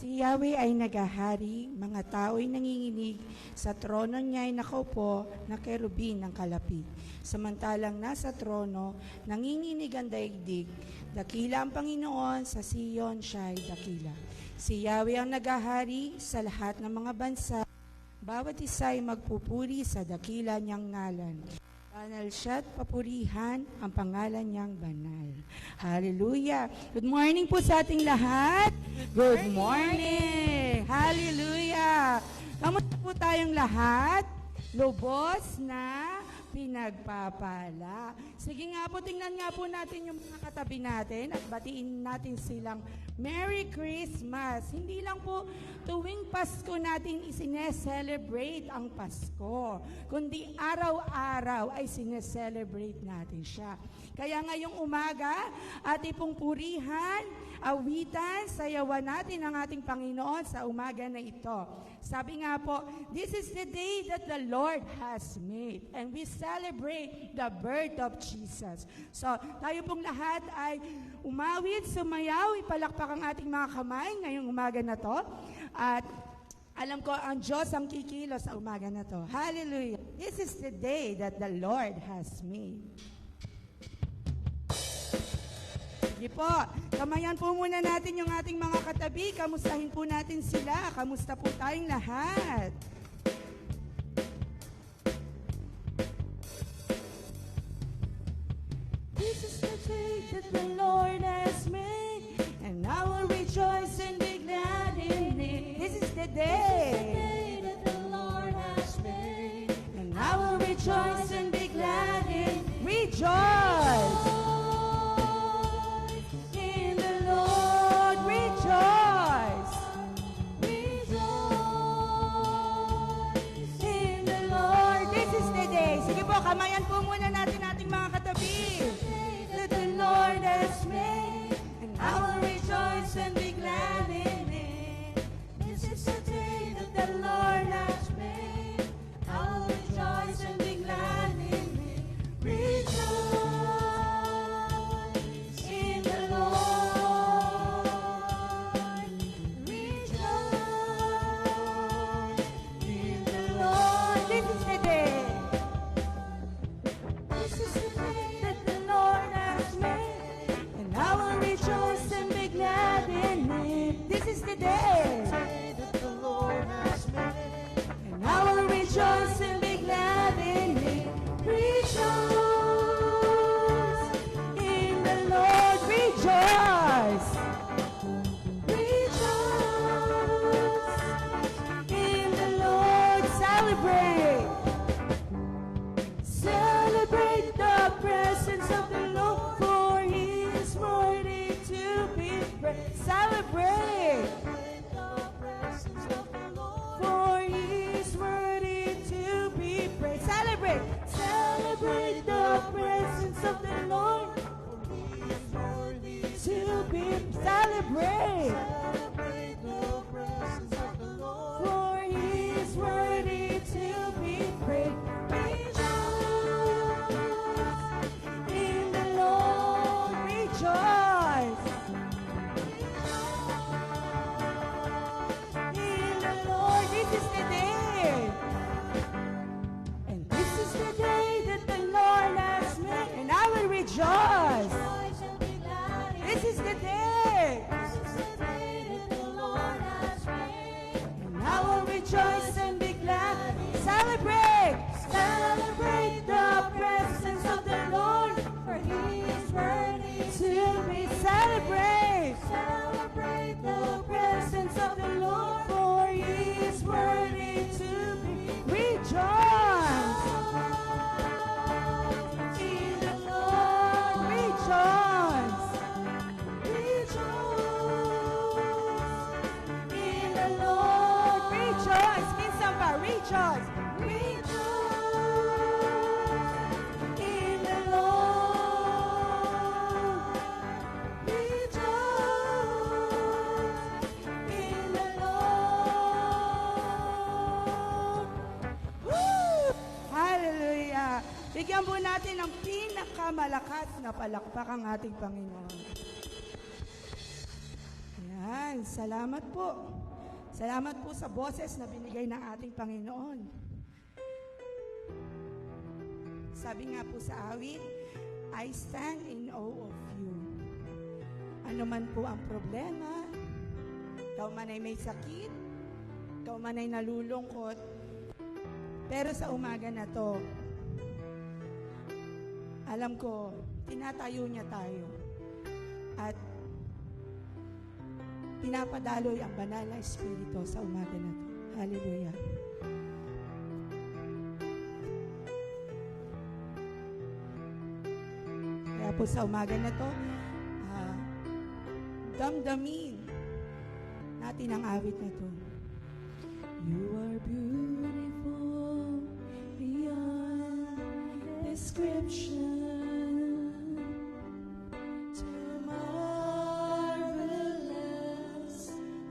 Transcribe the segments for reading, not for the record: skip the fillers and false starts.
Si Yahweh ay nagahari, mga tao'y nanginginig, sa trono niya ay nakaupo na kerubin ng kalapit. Samantalang nasa trono, nanginginig ang daigdig, dakila ang Panginoon, sa Siyon siya'y dakila. Si Yahweh ang nagahari sa lahat ng mga bansa, bawat isa'y magpupuri sa dakila niyang ngalan. Banal siya't papurihan ang pangalan niyang banal. Hallelujah! Good morning po sa ating lahat. Good morning! Hallelujah! Kamusta po tayong lahat? Lubos na pinagpapala. Sige nga po, tingnan nga po natin yung mga katabi natin at batiin natin silang Merry Christmas! Hindi lang po tuwing Pasko natin isineselebrate ang Pasko, kundi araw-araw ay sineselebrate natin siya. Kaya ngayong umaga, ating pong purihan, awitan, sayawan natin ang ating Panginoon sa umaga na ito. Sabi nga po, this is the day that the Lord has made, and we celebrate the birth of Jesus. So, tayo pong lahat ay umawit, sumayaw, ipalakpak ang ating mga kamay ngayong umaga na to. At alam ko, ang Diyos ang kikilos sa umaga na to. Hallelujah! This is the day that the Lord has made. Sige po, kamayan po muna natin yung ating mga katabi. Kamustahin po natin sila. Kamusta po tayong lahat? This is the day that the Lord has made, and I will rejoice and be glad in it. This is the day that the Lord has made, and I will rejoice and be glad in it. Rejoice! Kamayan po muna natin ating mga katabi. that the Lord has made, and I will rejoice and be glad in it. This is the day that the Lord has made, I will rejoice and be glad in it. Rejoice in the Lord. Rejoice in the Lord. This is the day. This is the day that the Lord has made, And I will rejoice and be glad in it. rejoice In the Lord, rejoice. rejoice In the Lord, celebrate. celebrate the presence of the Lord, for He is worthy to be praised. Celebrate. The presence of the Lord, For He is worthy to be praised. Celebrate. celebrate the presence of the Lord, for He is worthy To be celebrate. celebrate the presence of the Lord. For He is worthy to be praised. In the Lord, rejoice. In the Lord, this is the day. And this is the day that the Lord has made, and I will rejoice. Rejoice and be glad in This it. is the day. This is the day that the Lord has made. And I will rejoice and be glad. Celebrate. Celebrate the presence of the Lord, for He is worthy To be celebrate. celebrate the presence of the Lord, For He is worthy to be rejoice. in the Lord. Rejoice. Rejoice In the Lord, rejoice. Minsan pa, rejoice. rejoice in the Lord. Rejoice in the Lord. Woo! Hallelujah. Bigyan po natin ng pinakamalakas na palakpak ang ating Panginoon. Ayan, salamat po. Salamat po sa boses na binigay ng ating Panginoon. Sabi nga po sa awit, I stand in awe of you. Ano man po ang problema, ikaw man ay may sakit, ikaw man ay nalulungkot, pero sa umaga na to, alam ko, tinatayo niya tayo at pinapadaloy ang banal na Espiritu sa umaga na to. Hallelujah. Kaya po sa umaga na to, damdamin natin ang awit na to. You are beautiful beyond description. Too marvelous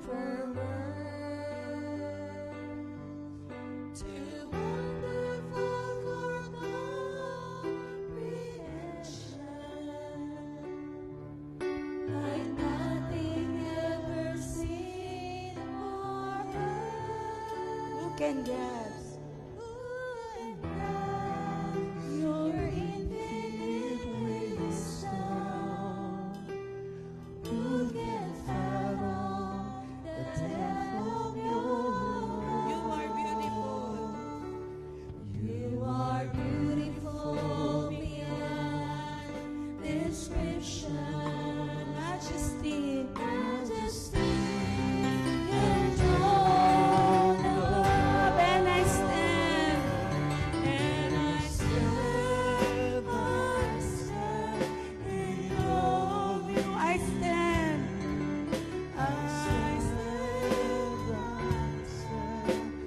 for words. Too wonderful for comprehension. Like nothing ever seen or heard. Who can grasp your infinite wisdom? Who can fathom the depth of your love? You are beautiful. You are beautiful beyond description. Majesty, majesty, and throne above. And I stand, and I stand, I stand in awe of you. I stand, I stand,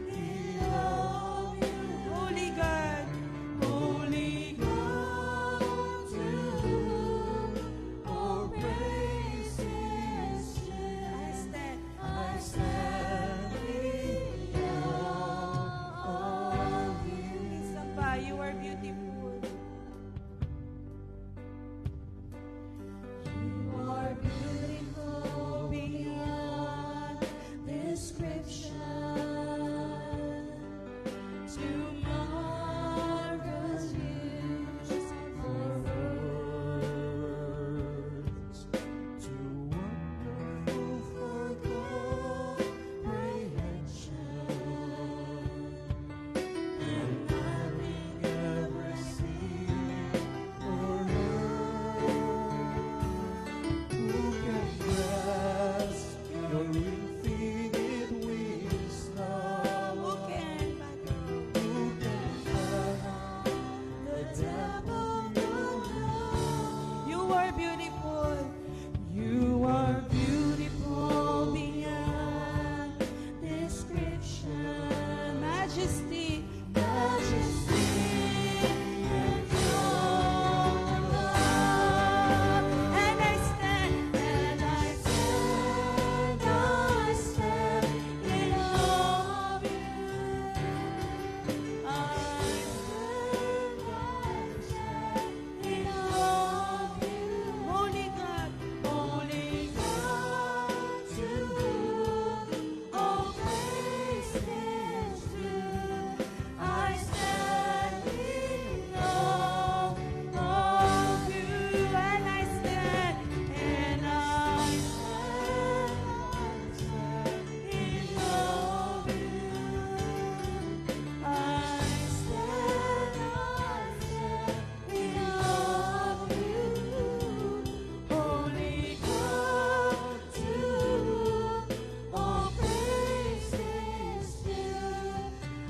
in awe of you. Holy God, to whom all praise is due. I stand in awe of you. Isamba, you are beautiful. You are beautiful beyond description. Too marvelous use for words. Too wonderful for comprehension. And nothing ever seen or heard. Who can grasp your infinite wisdom? Who can fathom the depth of your love? You are beautiful. You are beautiful beyond description. Majesty, majesty, and throne above. And I stand in awe of you. I stand in awe of you. Holy God, to whom all praise is due. I stand in awe of you. And I stand in awe of you. I stand in awe of you. Holy God, to whom all praise is due.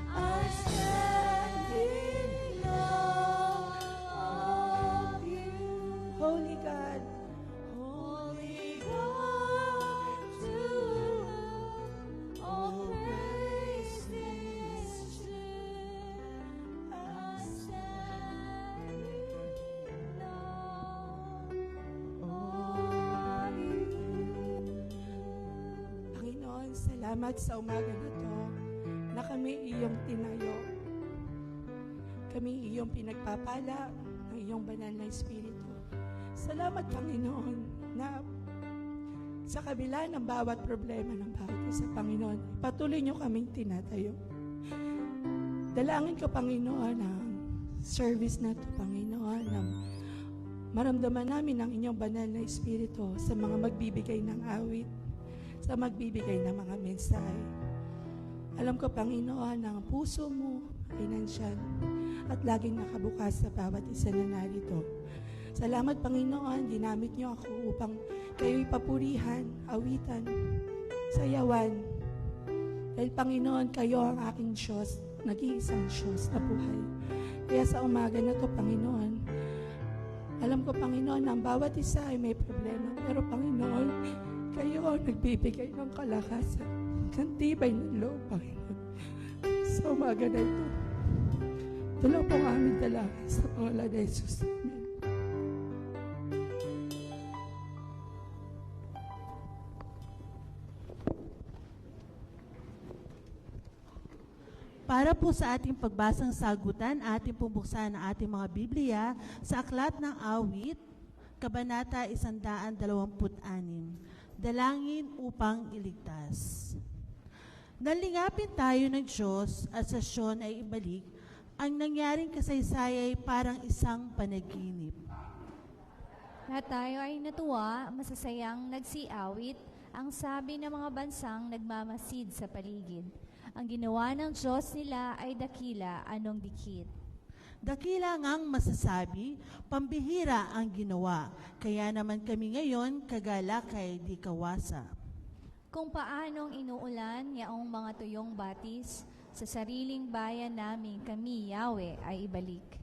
I stand in awe of you. Holy God, to whom all praise is due. I stand in awe of you. Panginoon, salamat sa umaga na to na kami iyong tinayo. Kami iyong pinagpapala ng iyong banal na Espiritu. Salamat, Panginoon, na Sa kabila ng bawat problema ng bawat isa, Panginoon, patuloy niyo kaming tinatayo. Dalangin ko, Panginoon, ang service na ito, Panginoon, na maramdaman namin ang inyong banal na Espiritu sa mga magbibigay ng awit, sa magbibigay ng mga mensahe. Alam ko, Panginoon, ang puso mo ay nandyan at laging nakabukas sa bawat isa na narito. Salamat, Panginoon, ginamit niyo ako upang kayo'y papurihan, awitan, sayawan. Dahil, Panginoon, kayo ang aking Diyos, nag-iisang Diyos na buhay. Kaya sa umaga na to, Panginoon, alam ko, Panginoon, ang bawat isa ay may problema. Pero, Panginoon, kayo ang nagbibigay ng kalakasan, ng tibay ng loob, Panginoon. Sa umaga na ito, dalaw pong aming dalangin sa pangalan ni Jesus. Amen. Para po sa ating pagbasang sagutan, ating pubuksan ang ating mga Biblia sa Aklat ng Awit, Kabanata 126, Dalangin upang iligtas. Nalingapin tayo ng Diyos at sa Siyon ay ibalik, ang nangyaring kasaysay ay parang isang panaginip. Lahat tayo ay natuwa, masasayang nagsiawit, ang sabi ng mga bansang nagmamasid sa paligid. Ang ginawa ng Diyos nila ay dakila, anong dikit. Dakila ngang masasabi, pambihira ang ginawa, kaya naman kami ngayon kagalakay di kawasa. Kung paanong inuulan yaong mga tuyong batis, sa sariling bayan namin kami, Yahweh, ay ibalik.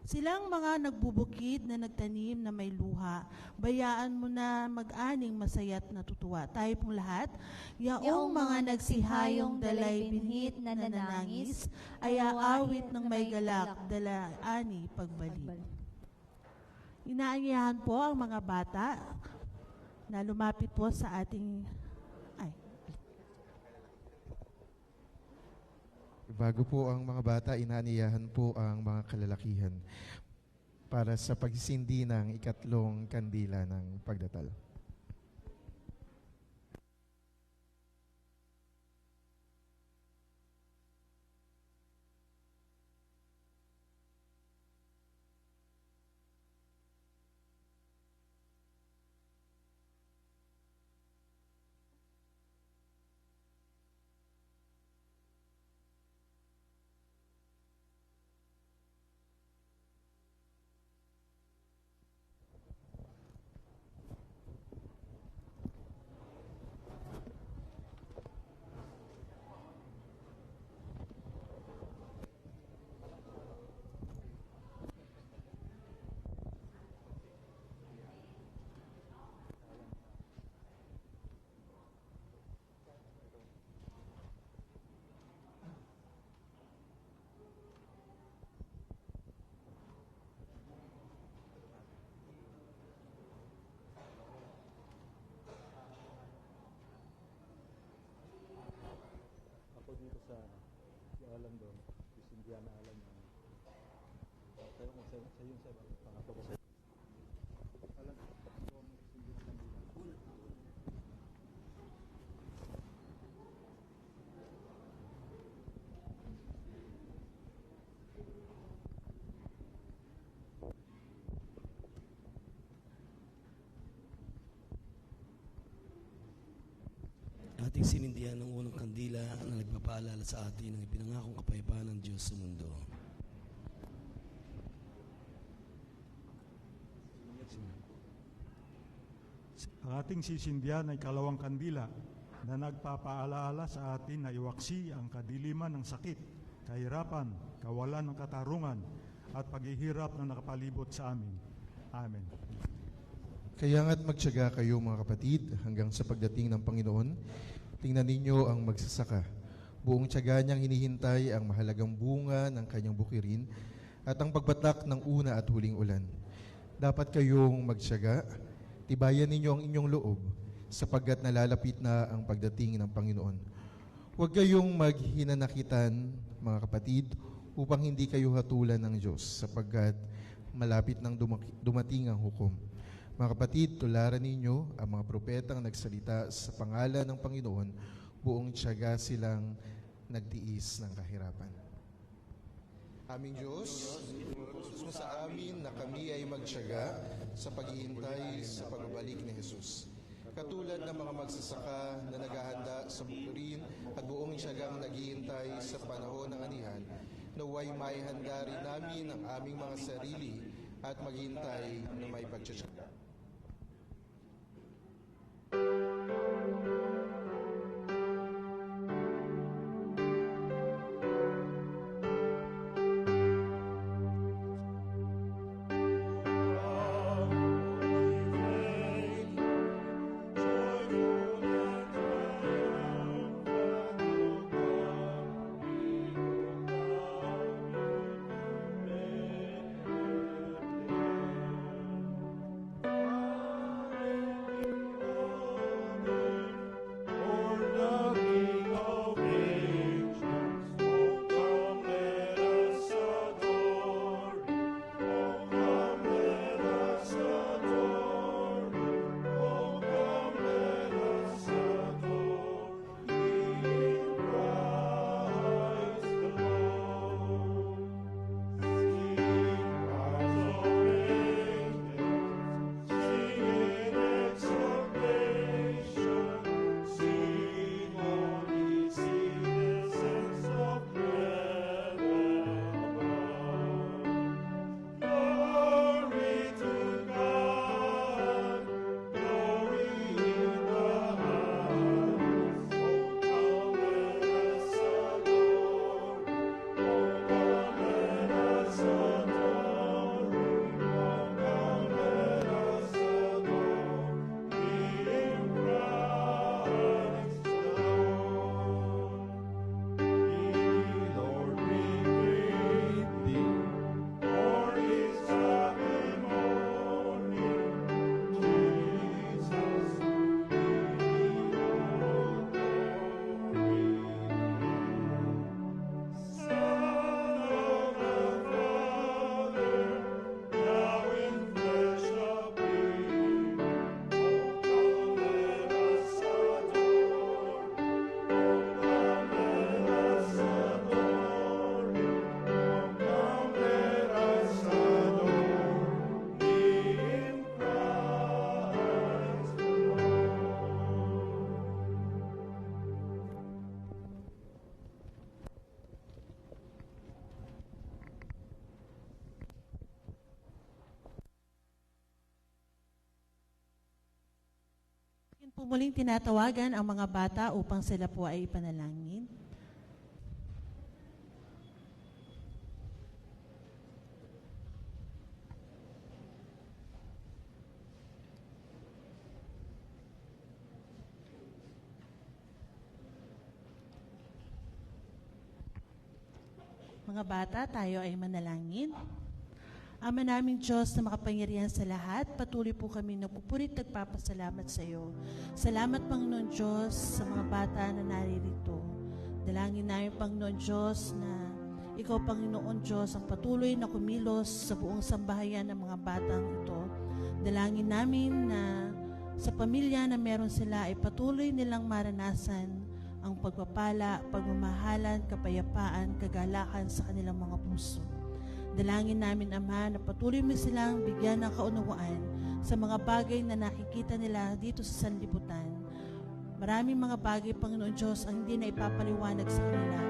Silang mga nagbubukid na nagtanim na may luha, bayaan mo na mag-aning masaya't natutuwa. Tayo pong lahat, yaong mga nagsihayong dalay binhit na nanangis, ay aawit ng may galak, dalaani pagbalik. Inaanyahan po ang mga bata na lumapit po sa ating... Bago po ang mga bata, inaaniyahan po ang mga kalalakihan para sa pagsindi ng ikatlong kandila ng pagdatal. Dito sa alam doon, is Indiana alam yung tayo ko sa yung sa pangato ko sa alam doon is Indiana ating sinindihan ng unang kandila na nagpapaalala sa atin ng ipinangakong kapayapaan ng Diyos sa mundo. Ang ating sisindihan ay kalawang kandila na nagpapaalaala sa atin na iwaksi ang kadiliman ng sakit, kahirapan, kawalan ng katarungan, at paghihirap na nakapalibot sa amin. Amen. Kaya nga't magtiyaga kayo mga kapatid hanggang sa pagdating ng Panginoon. Tingnan ninyo ang magsasaka. Buong tiyaga niyang hinihintay ang mahalagang bunga ng kanyang bukirin at ang pagbatak ng una at huling ulan. Dapat kayong magtiyaga, tibayan ninyo ang inyong loob sapagkat nalalapit na ang pagdating ng Panginoon. Huwag kayong maghinanakitan, mga kapatid, upang hindi kayo hatulan ng Diyos sapagkat malapit nang dumating ang hukom. Mga kapatid, tularan ninyo ang mga propetang nagsalita sa pangalan ng Panginoon, buong tiyaga silang nagtiis ng kahirapan. Aming Diyos, inuutos mo sa amin na kami ay magtiyaga sa paghihintay sa pagbabalik ni Jesus. Katulad ng mga magsasaka na naghahanda sa bukirin at buong tiyagang naghihintay sa panahon ng anihan, naway maihanda rin namin ang aming mga sarili at maghintay na may pagtitiyaga. Po muling tinatawagan ang mga bata upang sila po ay ipanalangin. Mga bata, tayo ay manalangin. Ama naming Diyos na makapangyarihan sa lahat, patuloy po kami nagpupurit nagpapasalamat sa iyo. Salamat, Panginoon Diyos, sa mga bata na naririto. Dalangin namin, Panginoon Diyos, na Ikaw, Panginoon Diyos, ang patuloy na kumilos sa buong sambahayan ng mga batang ito. Dalangin namin na sa pamilya na meron sila ay patuloy nilang maranasan ang pagpapala, pagmamahalan, kapayapaan, kagalakan sa kanilang mga puso. Dalangin namin, Ama, na patuloy mo silang bigyan ng kaunawaan sa mga bagay na nakikita nila dito sa sanlibutan. Maraming mga bagay, Panginoon Diyos, ang hindi na ipapaliwanag sa kanila.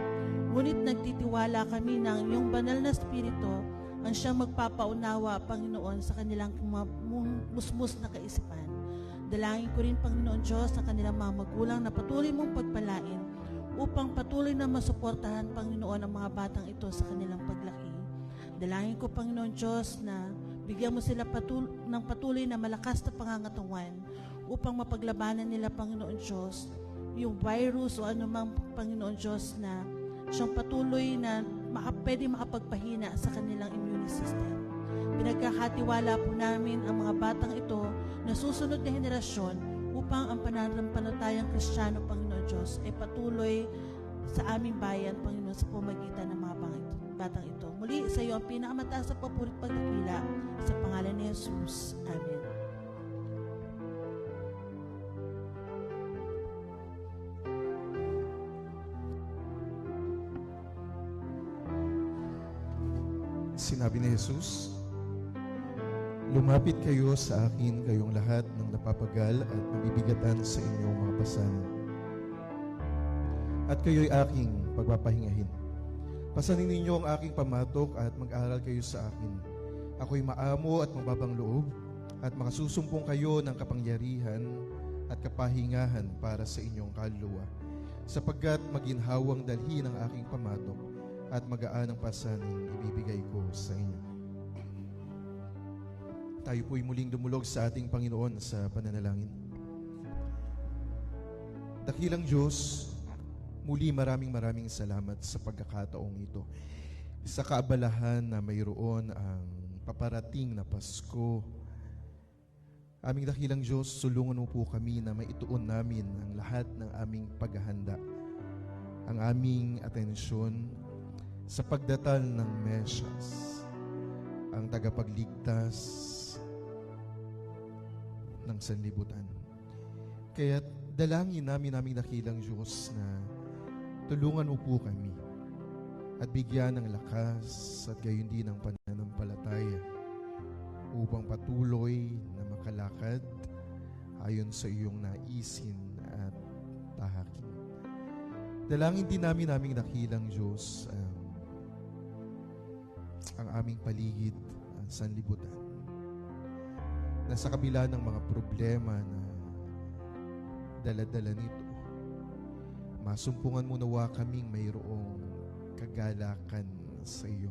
Ngunit nagtitiwala kami ng iyong banal na Espiritu ang siyang magpapaunawa, Panginoon, sa kanilang musmus na kaisipan. Dalangin ko rin, Panginoon Diyos, sa kanilang mga magulang na patuloy mong pagpalain upang patuloy na masuportahan, Panginoon, ang mga batang ito sa kanilang paglaki. Dalangin ko, Panginoon Diyos, na bigyan mo sila ng patuloy na malakas na pangangatawan upang mapaglabanan nila, Panginoon Diyos, yung virus o anumang, Panginoon Diyos, na siyang patuloy na pwede makapagpahina sa kanilang immune system. Pinagkakatiwala po namin ang mga batang ito na susunod na henerasyon upang ang pananampalatayang Kristiyano, Panginoon Diyos, ay patuloy sa aming bayan, Panginoon, sa pamagitan ng mga batang ito. Muli, sa iyo ang pinakamataas sa papuri at pagdakila sa pangalan ni Jesus. Amen. sinabi ni Jesus, lumapit kayo sa akin, kayong lahat ng napapagal at nabibigatan sa inyong mga pasanin. At kayo'y aking pagpapahingahin. Pasanin ninyo ang aking pamatok at mag-aral kayo sa akin. Ako'y maamo at mababang loob at makasusumpong kayo ng kapangyarihan at kapahingahan para sa inyong kaluluwa, sapagkat maginhawang dalhin ang aking pamatok at magaan ang pasanin ibibigay ko sa inyo. Tayo po'y muling dumulog sa ating Panginoon sa pananalangin. Dakilang Diyos, muli maraming salamat sa pagkakataong ito. Sa kaabalahan na mayroon ang paparating na Pasko, aming dakilang Diyos, sulungan mo po kami na maituon namin ang lahat ng aming paghahanda, ang aming atensyon sa pagdatal ng Mesyas, ang tagapagligtas ng sanlibutan. Kaya dalangin namin aming dakilang Diyos na tulungan mo po kami at bigyan ng lakas at gayon din ng pananampalataya upang patuloy na makalakad ayon sa iyong naisin at tahakin. Dalangin din namin aming dakilang Diyos ang aming paligid, ang sanlibutan, na sa kabila ng mga problema na dala-dala nito, masumpungan mo nawa kaming mayroong kagalakan sa iyo.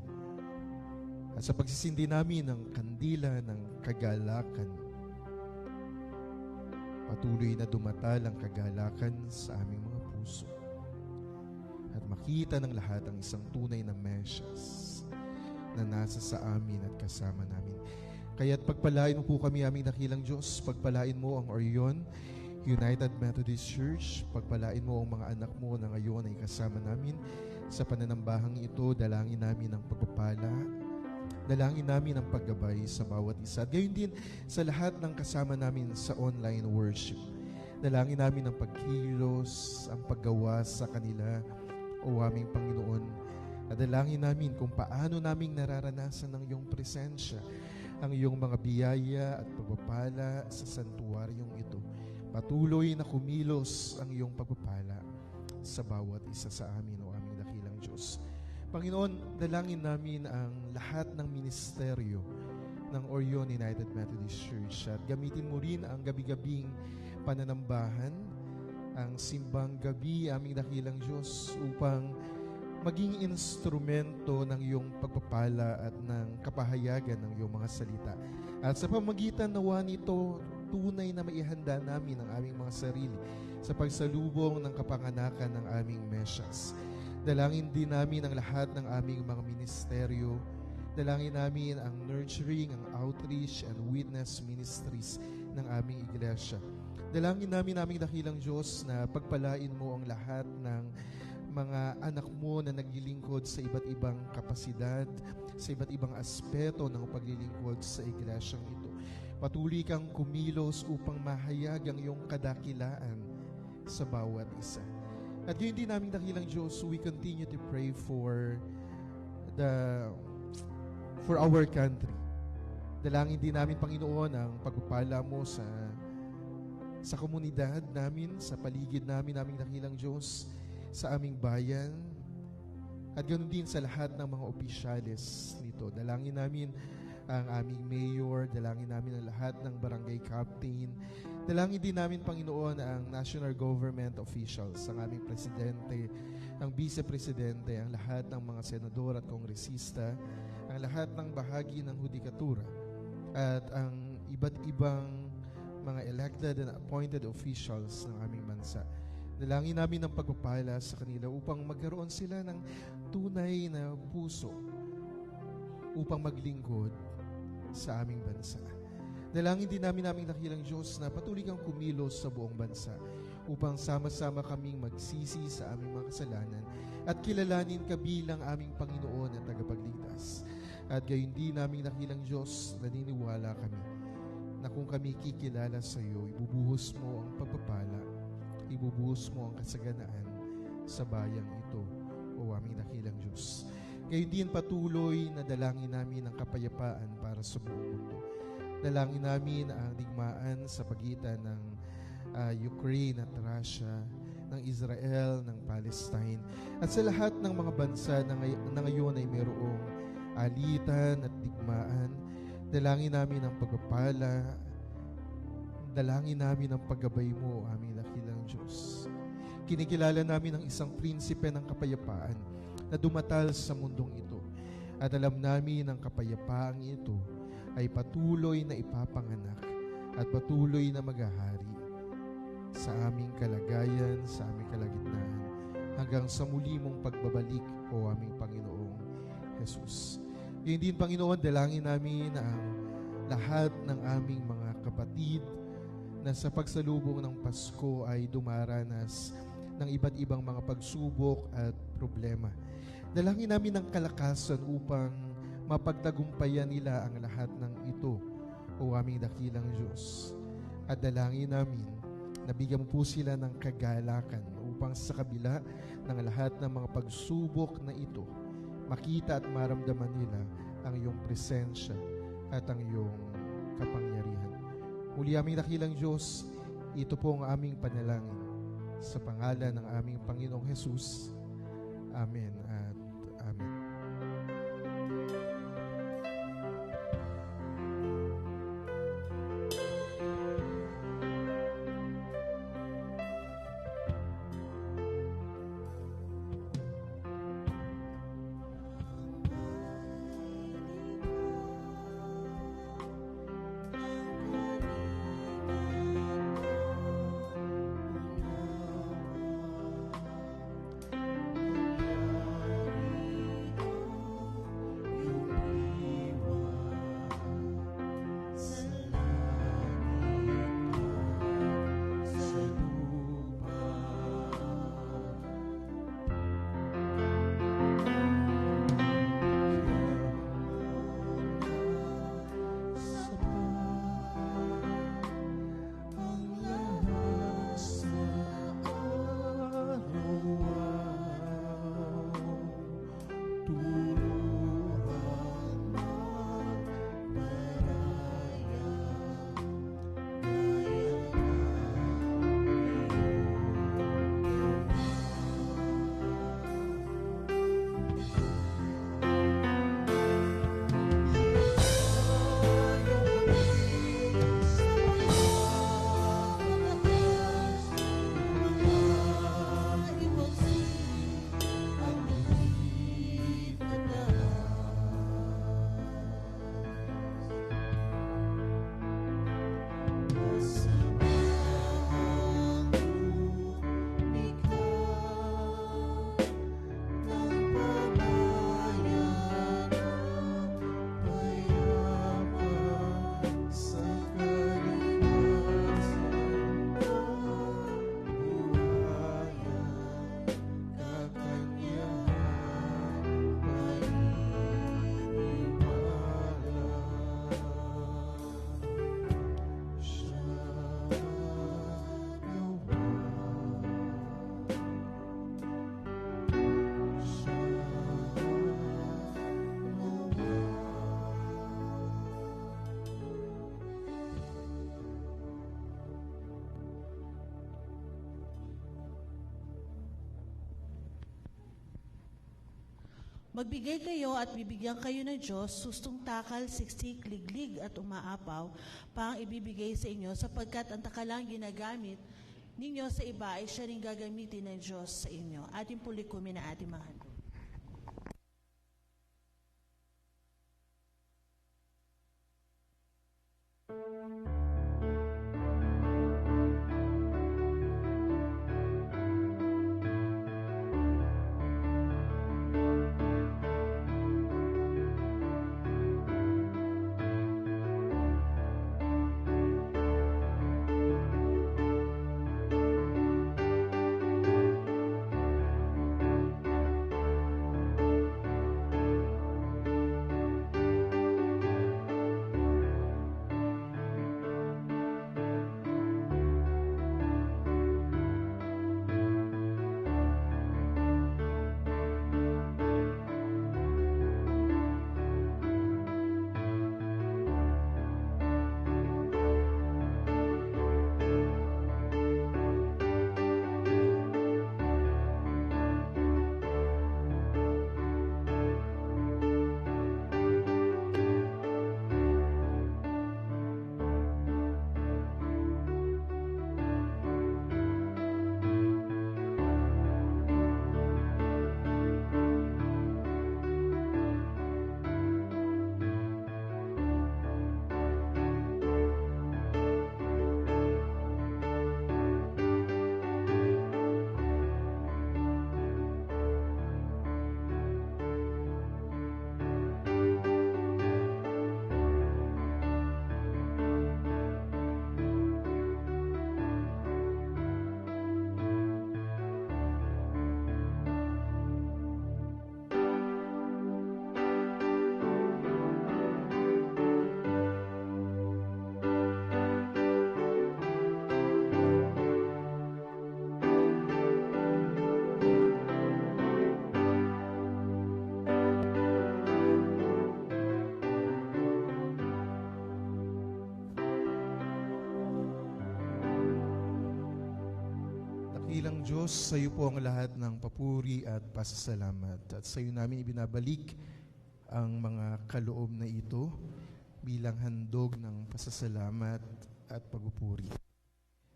At sa pagsisindi namin ng kandila ng kagalakan, patuloy na dumatal ang kagalakan sa aming mga puso. At makita ng lahat ang isang tunay na Mesyas na nasa sa amin at kasama namin. Kaya't pagpalain mo po kami aming dakilang Diyos, pagpalain mo ang Orion United Methodist Church, pagpalain mo ang mga anak mo na ngayon ay kasama namin sa pananambahang ito. Dalangin namin ang pagpapala, dalangin namin ang paggabay sa bawat isa. Gayon din sa lahat ng kasama namin sa online worship. Dalangin namin ang pagkilos, ang paggawa sa kanila, o aming Panginoon. At dalangin namin kung paano naming nararanasan ng iyong presensya, ang iyong mga biyaya at pagpapala sa santuaryong ito. Patuloy na kumilos ang iyong pagpapala sa bawat isa sa amin, o aming dakilang Diyos. Panginoon, dalangin namin ang lahat ng ministeryo ng Orion United Methodist Church at gamitin mo rin ang gabi-gabing pananambahan, ang simbang gabi, aming dakilang Diyos, upang maging instrumento ng iyong pagpapala at ng kapahayagan ng iyong mga salita. At sa pamagitan nawa nito, tunay na maihanda namin ang aming mga sarili sa pagsalubong ng kapanganakan ng aming Mesyas. Dalangin din namin ang lahat ng aming mga ministeryo. Dalangin namin ang nurturing, ang outreach and witness ministries ng aming iglesia. Dalangin namin aming dakilang Diyos na pagpalain mo ang lahat ng mga anak mo na naglilingkod sa iba't ibang kapasidad, sa iba't ibang aspeto ng paglilingkod sa iglesyang ito. Patuloy kang kumilos upang mahayag ang iyong kadakilaan sa bawat isa. At yun din namin dakilang Diyos, we continue to pray for our country. Dalangin din namin, Panginoon, ang pagpapala mo sa komunidad namin, sa paligid namin, aming dakilang Diyos, sa aming bayan, at ganoon din sa lahat ng mga opisyales nito. Dalangin namin ang aming mayor, dalangin namin ang lahat ng barangay captain, dalangin din namin, Panginoon, ang national government officials, ang aming presidente, ang vice-presidente, ang lahat ng mga senador at kongresista, ang lahat ng bahagi ng hudikatura, at ang iba't ibang mga elected and appointed officials ng aming bansa. Dalangin namin ang pagpapala sa kanila upang magkaroon sila ng tunay na puso upang maglingkod sa aming bansa. Dalangin din namin aming dakilang Diyos na patuloy kang kumilos sa buong bansa upang sama-sama kaming magsisi sa aming mga kasalanan at kilalanin ka bilang aming Panginoon at tagapagligtas. At gayon din naming dakilang Diyos, naniniwala kami na kung kami kikilala sa iyo, ibubuhos mo ang pagpapala, ibubuhos mo ang kasaganaan sa bayang ito, o aming dakilang Diyos. Gayon din patuloy na dalangin namin ang kapayapaan para sa buong mundo. Dalangin namin ang digmaan sa pagitan ng Ukraine at Russia, ng Israel, ng Palestine, at sa lahat ng mga bansa na ngayon ay mayroong alitan at digmaan. Dalangin namin ang pagpapala, dalangin namin ang paggabay mo, aming dakilang Diyos. Kinikilala namin ang isang prinsipe ng kapayapaan na dumatal sa mundong ito. At alam namin ang kapayapaang ito ay patuloy na ipapanganak at patuloy na maghahari sa aming kalagayan, sa aming kalagitnaan, hanggang sa muli mong pagbabalik, o aming Panginoong Jesus. Ngayon din, Panginoon, dalangin namin ang lahat ng aming mga kapatid na sa pagsalubong ng Pasko ay dumaranas ng iba't ibang mga pagsubok at problema. Dalangin namin ang kalakasan upang mapagtagumpayan nila ang lahat ng ito, o aming dakilang Diyos. At dalangin namin na bigyan mo po sila ng kagalakan upang sa kabila ng lahat ng mga pagsubok na ito, makita at maramdaman nila ang iyong presensya at ang iyong kapangyarihan. Muli, aming dakilang Diyos, ito po ang aming panalangin sa pangalan ng aming Panginoong Jesus. Amen at Amen. Magbigay kayo at bibigyan kayo ng Diyos, sustong takal, siksik, liglig at umaapaw, pa ang ibibigay sa inyo, sapagkat ang takalang ginagamit ninyo sa iba ay siya rin gagamitin ng Diyos sa inyo. Ating pulikumin na ating mga handog. dakilang Diyos, sa iyo po ang lahat ng papuri at pasasalamat. At sa iyo namin ibinabalik ang mga kaloob na ito bilang handog ng pasasalamat at pagpupuri.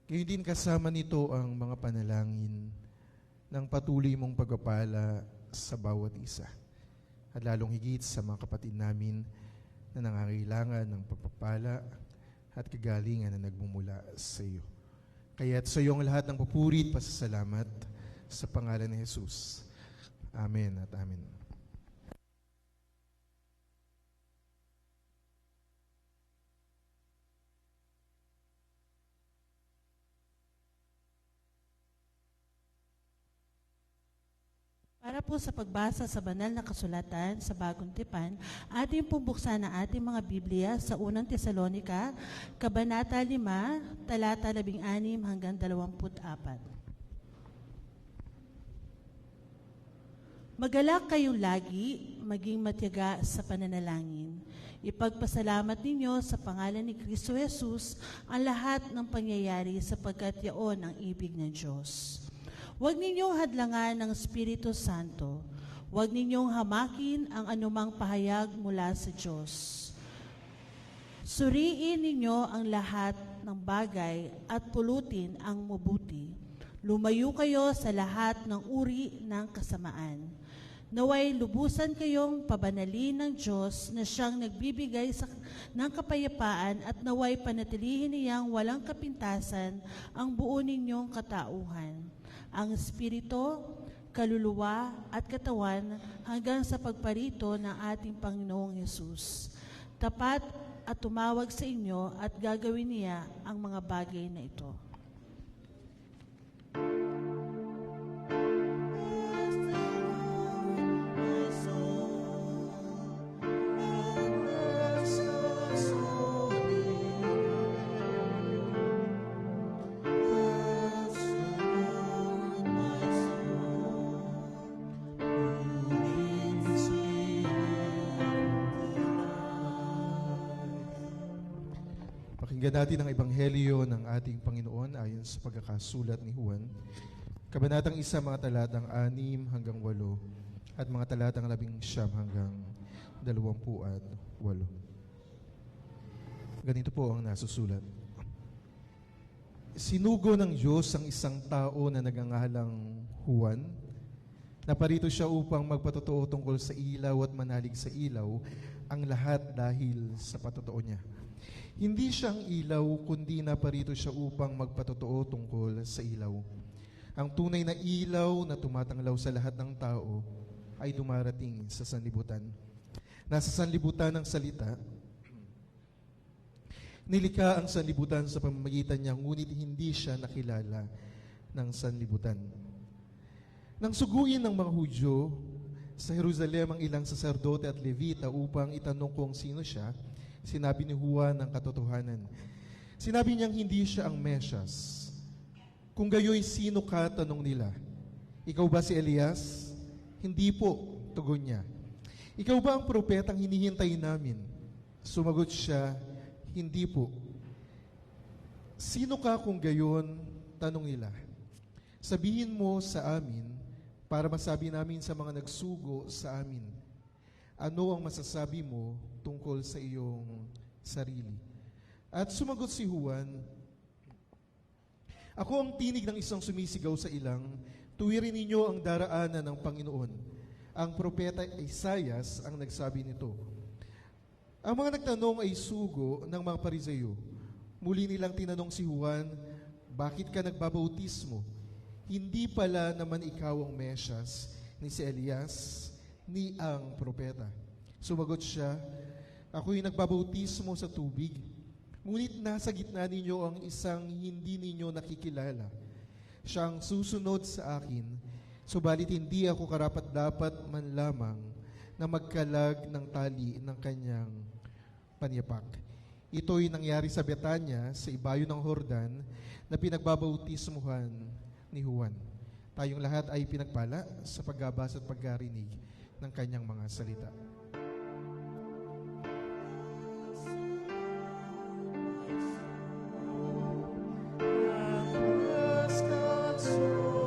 Ngayon din kasama nito ang mga panalangin ng patuloy mong pagpapala sa bawat isa. At lalong higit sa mga kapatid namin na nangangailangan ng pagpapala at kagalingan na nagmumula sa iyo. Kaya't sa iyo ang lahat ng papuri at pasasalamat sa pangalan ni Jesus. Amen at amen. Para po sa pagbasa sa banal na kasulatan sa Bagong Tipan, ating pong buksan ang ating mga Biblia sa unang Tesalonika, Kabanata 5, talata 16 hanggang 24. Magalak kayong lagi, maging matyaga sa pananalangin. Ipagpasalamat ninyo sa pangalan ni Kristo Jesus ang lahat ng pangyayari sapagkat yaon ang ibig ng Diyos. Huwag ninyong hadlangan ng Espiritu Santo. Huwag ninyong hamakin ang anumang pahayag mula sa Diyos. Suriin ninyo ang lahat ng bagay at pulutin ang mabuti. Lumayo kayo sa lahat ng uri ng kasamaan. Naway lubusan kayong pabanalin ng Diyos na siyang nagbibigay ng kapayapaan at naway panatilihin niyang walang kapintasan ang buo ninyong katauhan. Ang espiritu, kaluluwa at katawan hanggang sa pagparito ng ating Panginoong Yesus. Tapat at tumawag sa inyo at gagawin niya ang mga bagay na ito. Pakinggan natin ang Ebanghelyo ng ating Panginoon ayon sa pagkakasulat ni Juan. Kabanatang 1, mga talatang 6 hanggang 8 at mga talatang 19 hanggang 28. Ganito po ang nasusulat. Sinugo ng Diyos ang isang tao na nagangalang Juan. Naparito siya upang magpatotoo tungkol sa ilaw at manalig sa ilaw ang lahat dahil sa patotoo niya. Hindi siyang ilaw, kundi naparito siya upang magpatotoo tungkol sa ilaw. Ang tunay na ilaw na tumatanglaw sa lahat ng tao ay dumarating sa sanlibutan. Nasa sanlibutan ng salita, nilikha ang sanlibutan sa pamamagitan niya, ngunit hindi siya nakilala ng sanlibutan. Nang suguin ng mga Hudyo sa Jerusalem ang ilang saserdote at Levita upang itanong kung sino siya, sinabi ni Juan ang katotohanan. Sinabi niyang hindi siya ang Mesyas. Kung gayoy, sino ka? Tanong nila. Ikaw ba si Elias? Hindi po, tugon niya. Ikaw ba ang propetang hinihintay namin? Sumagot siya, hindi po. Sino ka kung gayon? Tanong nila. Sabihin mo sa amin para masabi namin sa mga nagsugo sa amin. Ano ang masasabi mo tungkol sa iyong sarili? At sumagot si Juan, ako ang tinig ng isang sumisigaw sa ilang, tuwirin ninyo ang daraanan ng Panginoon. Ang propeta Isaias ang nagsabi nito. Ang mga nagtanong ay sugo ng mga Pariseyo. Muli nilang tinanong si Juan, bakit ka nagbabautismo? Hindi pala naman ikaw ang Mesyas, ni si Elias, ni ang propeta. Sumagot siya, ako'y nagbabautismo sa tubig, ngunit nasa gitna ninyo ang isang hindi ninyo nakikilala. Siyang susunod sa akin, subalit hindi ako karapat-dapat man lamang na magkalag ng tali ng kanyang panyapak. Ito'y nangyari sa Betanya, sa ibayo ng Jordan, na pinagbabautismuhan ni Juan. Tayong lahat ay pinagpala sa pagbabasa at pagkarinig ng kanyang mga salita. God's soul.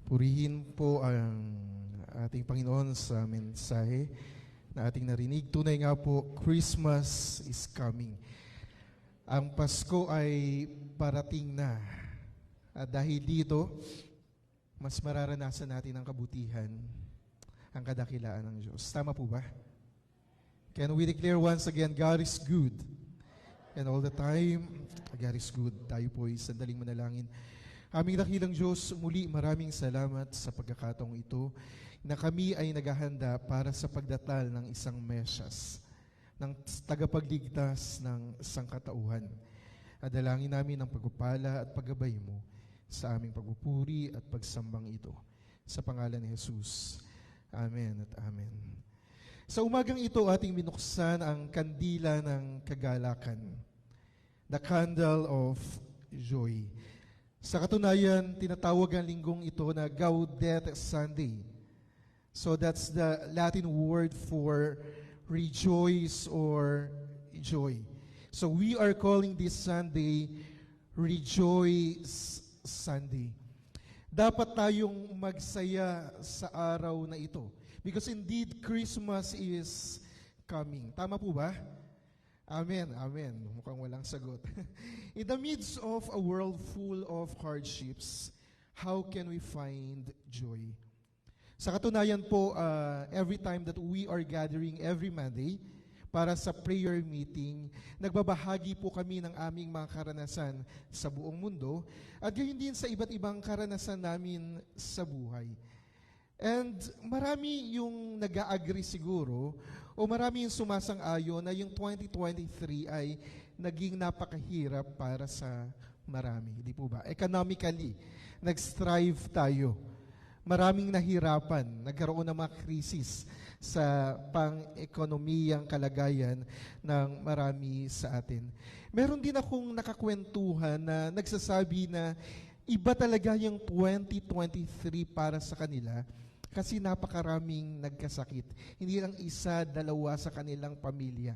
Purihin po ang ating Panginoon sa mensahe na ating narinig. Tunay nga po, Christmas is coming. Ang Pasko ay parating na. At dahil dito, mas mararanasan natin ang kabutihan, ang kadakilaan ng Diyos. Tama po ba? Can we declare once again, God is good. And all the time, God is good. Tayo po ay sandaling manalangin. Aming dakilang Diyos, muli maraming salamat sa pagkakataong ito na kami ay naghahanda para sa pagdatal ng isang mesyas, ng tagapagligtas ng sangkatauhan. At dalangin namin ang pagpapala at paggabay mo sa aming pagpupuri at pagsambang ito. Sa pangalan ni Jesus. Amen at amen. Sa umagang ito, ating binuksan ang kandila ng kagalakan, the candle of joy. Sa katunayan, tinatawag ang linggong ito na Gaudete Sunday. So that's the Latin word for rejoice or joy. So we are calling this Sunday Rejoice Sunday. Dapat tayong magsaya sa araw na ito. Because indeed, Christmas is coming. Tama po ba? Amen, amen. Mukhang walang sagot. In the midst of a world full of hardships, how can we find joy? Sa katunayan po, every time that we are gathering every Monday para sa prayer meeting, nagbabahagi po kami ng aming mga karanasan sa buong mundo at gayon din sa iba't ibang karanasan namin sa buhay. And marami yung nag-a-agree siguro o marami yung sumasang-ayon na yung 2023 ay naging napakahirap para sa marami. Di po ba? Economically, nag-strive tayo. Maraming nahirapan, nagkaroon ng mga krisis sa pang-ekonomiyang kalagayan ng marami sa atin. Meron din akong nakakwentuhan na nagsasabi na iba talaga yung 2023 para sa kanila kasi napakaraming nagkasakit. Hindi lang isa, dalawa sa kanilang pamilya,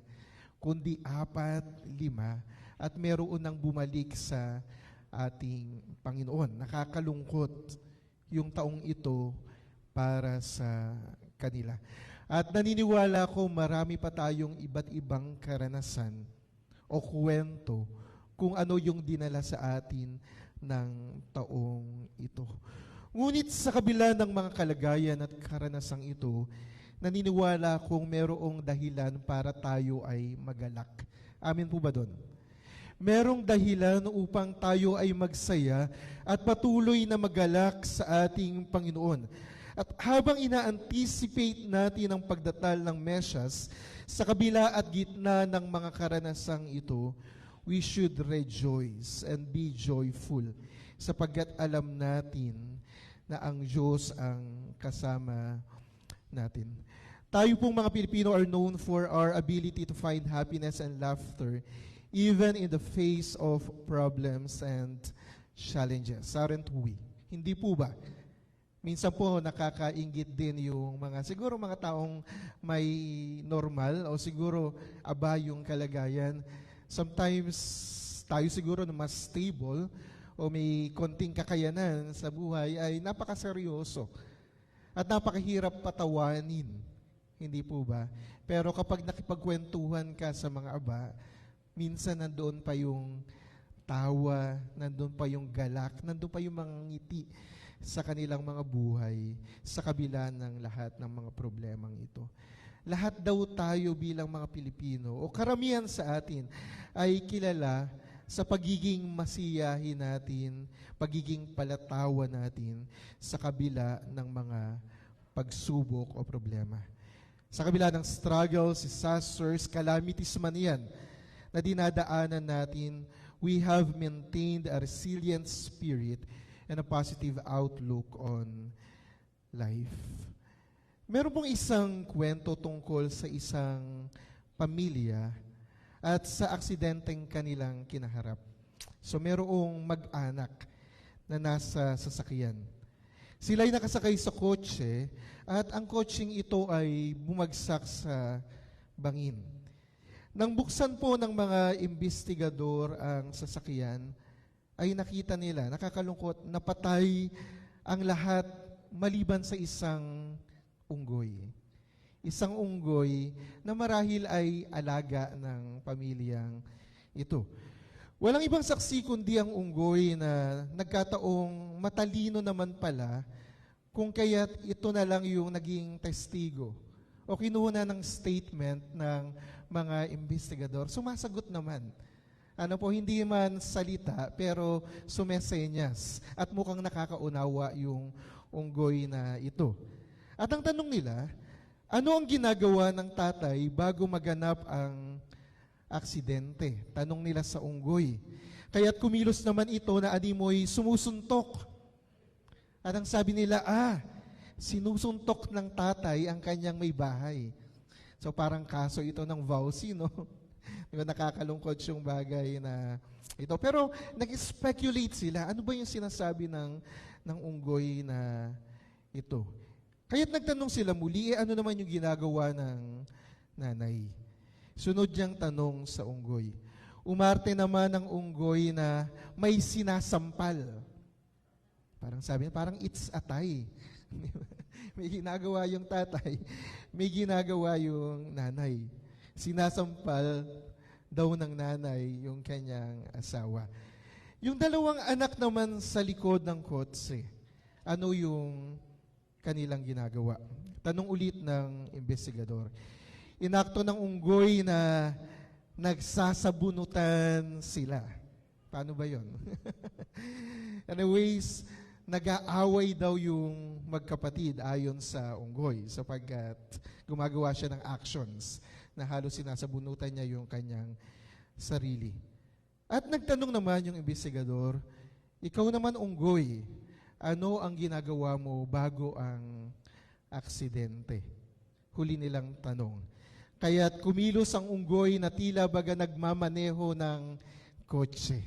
kundi 4, 5, at meron nang bumalik sa ating Panginoon. Nakakalungkot yung taong ito para sa kanila. At naniniwala ko marami pa tayong iba't ibang karanasan o kwento kung ano yung dinala sa atin ng taong ito. Ngunit sa kabila ng mga kalagayan at karanasang ito, naniniwala kong merong dahilan para tayo ay magalak. Amin po ba doon? Merong dahilan upang tayo ay magsaya at patuloy na magalak sa ating Panginoon. At habang ina-anticipate natin ang pagdatal ng Mesyas, sa kabila at gitna ng mga karanasang ito, we should rejoice and be joyful sapagkat alam natin na ang Diyos ang kasama natin. Tayo pong mga Pilipino are known for our ability to find happiness and laughter even in the face of problems and challenges. Aren't we? Hindi po ba? Minsan po nakakainggit din yung siguro mga taong may normal o siguro aba yung kalagayan. Sometimes tayo siguro na mas stable o may konting kakayanan sa buhay ay napakaseryoso at napakahirap patawanin. Hindi po ba? Pero kapag nakipagkwentuhan ka sa mga aba, minsan nandoon pa yung tawa, nandoon pa yung galak, nandoon pa yung mga ngiti sa kanilang mga buhay sa kabila ng lahat ng mga problemang ito. Lahat daw tayo bilang mga Pilipino o karamihan sa atin ay kilala sa pagiging masiyahin natin, pagiging palatawa natin sa kabila ng mga pagsubok o problema. Sa kabila ng struggles, disasters, calamities man yan na dinadaanan natin, we have maintained a resilient spirit and a positive outlook on life. Meron pong isang kwento tungkol sa isang pamilya at sa aksidenteng kanilang kinaharap. So merong mag-anak na nasa sasakyan. Sila'y nakasakay sa kotse at ang kotseng ito ay bumagsak sa bangin. Nang buksan po ng mga investigador ang sasakyan, ay nakita nila, nakakalungkot, napatay ang lahat maliban sa isang unggoy. Isang unggoy na marahil ay alaga ng pamilyang ito. Walang ibang saksi kundi ang unggoy na nagkataong matalino naman pala kung kaya't ito na lang yung naging testigo o kinuha ng statement ng mga investigador. Sumasagot naman. Hindi man salita pero sumesenyas at mukhang nakakaunawa yung unggoy na ito. At ang tanong nila, ano ang ginagawa ng tatay bago maganap ang aksidente? Tanong nila sa unggoy. Kaya't kumilos naman ito na animoy sumusuntok. At ang sabi nila, sinusuntok ng tatay ang kanyang may bahay. So parang kaso ito ng vowsy, no? Diba, nakakalungkot yung bagay na ito. Pero nag-speculate sila. Ano ba yung sinasabi ng unggoy na ito? Kaya't nagtanong sila muli, ano naman yung ginagawa ng nanay? Sunod niyang tanong sa unggoy. Umarte naman ang unggoy na may sinasampal. Parang sabi niya, parang it's a tie. May ginagawa yung tatay, may ginagawa yung nanay. Sinasampal daw ng nanay yung kanyang asawa. Yung dalawang anak naman sa likod ng kotse, ano yung kanilang ginagawa? Tanong ulit ng investigador. Inakto ng unggoy na nagsasabunutan sila. Paano ba yun? Anyways, nag-aaway daw yung magkapatid ayon sa unggoy sapagkat gumagawa siya ng actions na halos sinasabunutan niya yung kanyang sarili. At nagtanong naman yung investigador, ikaw naman unggoy, ano ang ginagawa mo bago ang aksidente? Huli nilang tanong. Kaya't kumilos ang unggoy na tila baga nagmamaneho ng kotse.